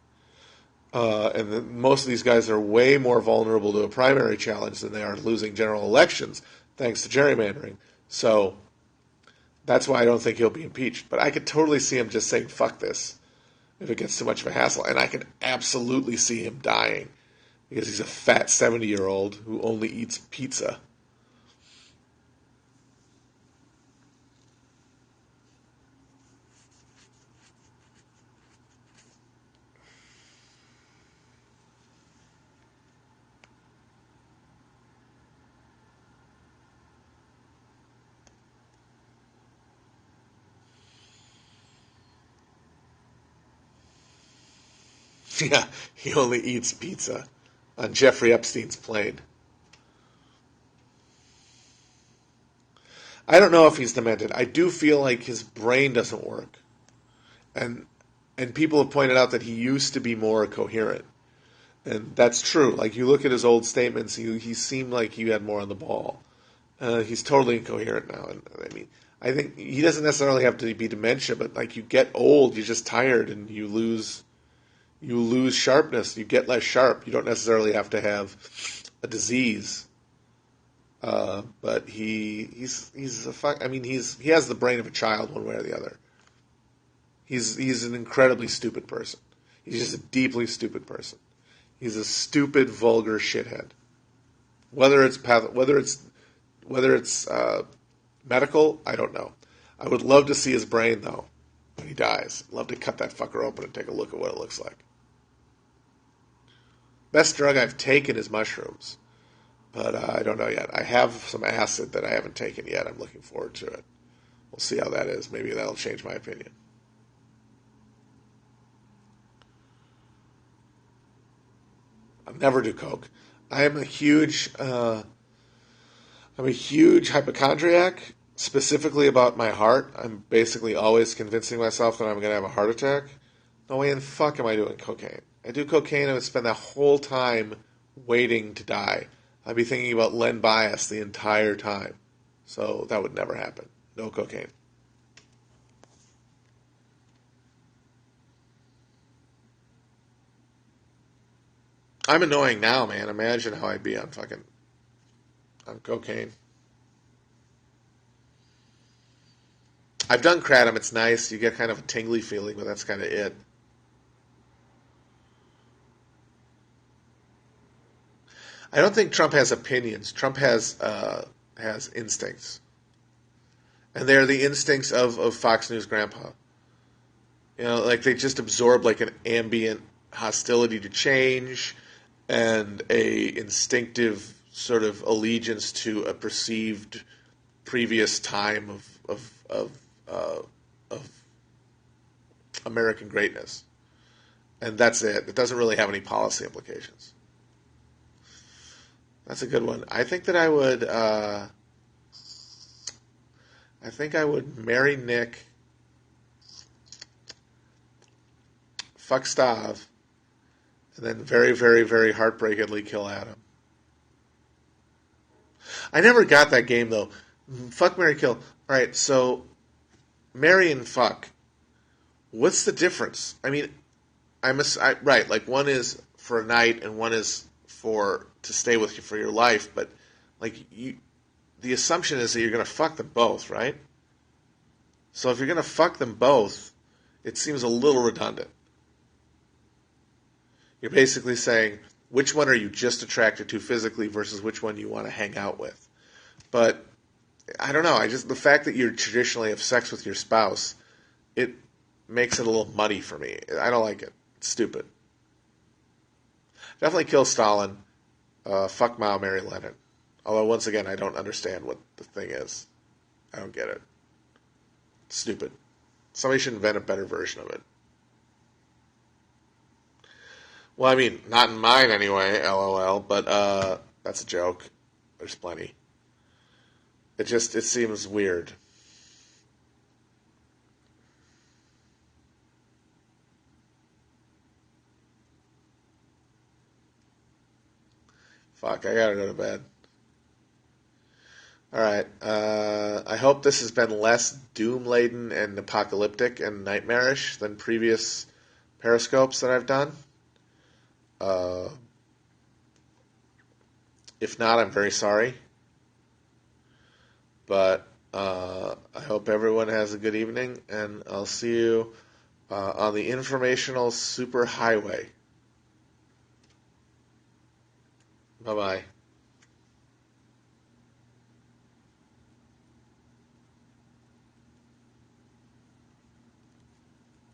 Most of these guys are way more vulnerable to a primary challenge than they are to losing general elections, thanks to gerrymandering. So that's why I don't think he'll be impeached. But I could totally see him just saying, fuck this, if it gets too much of a hassle. And I can absolutely see him dying because he's a fat 70-year-old who only eats pizza. Yeah, he only eats pizza on Jeffrey Epstein's plane. I don't know if he's demented. I do feel like his brain doesn't work. And people have pointed out that he used to be more coherent. And that's true. Like, you look at his old statements, he seemed like he had more on the ball. He's totally incoherent now. And I think he doesn't necessarily have to be dementia, but like you get old, you're just tired and you lose sharpness. You get less sharp. You don't necessarily have to have a disease. But he's a fuck. I mean, he has the brain of a child, one way or the other. He's an incredibly stupid person. He's just a deeply stupid person. He's a stupid, vulgar shithead. Whether it's medical, I don't know. I would love to see his brain though when he dies. I'd love to cut that fucker open and take a look at what it looks like. Best drug I've taken is mushrooms, but I don't know yet. I have some acid that I haven't taken yet. I'm looking forward to it. We'll see how that is. Maybe that'll change my opinion. I'll never do coke. I am a huge hypochondriac, specifically about my heart. I'm basically always convincing myself that I'm going to have a heart attack. No way in the fuck am I doing cocaine. I do cocaine, I would spend that whole time waiting to die. I'd be thinking about Len Bias the entire time. So that would never happen. No cocaine. I'm annoying now, man. Imagine how I'd be on cocaine. I've done kratom. It's nice. You get kind of a tingly feeling, but that's kind of it. I don't think Trump has opinions. Trump has instincts, and they're the instincts of Fox News Grandpa. You know, like they just absorb like an ambient hostility to change and a instinctive sort of allegiance to a perceived previous time of American greatness, and that's it. It doesn't really have any policy implications. That's a good one. I think that I would. I think I would marry Nick, fuck Stav, and then very, very, very heartbreakingly kill Adam. I never got that game though. Fuck, marry, kill. All right, so marry and fuck. What's the difference? I mean, right. Like one is for a night and one is for to stay with you for your life. But like the assumption is that you're going to fuck them both, right? So if you're going to fuck them both, it seems a little redundant. You're basically saying which one are you just attracted to physically versus which one you want to hang out with. But I don't know. The fact that you traditionally have sex with your spouse, it makes it a little muddy for me. I don't like it. It's stupid. Definitely kill Stalin. Fuck Mao, marry Lenin. Although once again, I don't understand what the thing is. I don't get it. It's stupid. Somebody should invent a better version of it. Well, I mean, not in mine anyway, LOL, but that's a joke. There's plenty. It seems weird. Fuck, I gotta go to bed. Alright, I hope this has been less doom-laden and apocalyptic and nightmarish than previous Periscopes that I've done. If not, I'm very sorry. But I hope everyone has a good evening, and I'll see you on the informational superhighway. Bye-bye.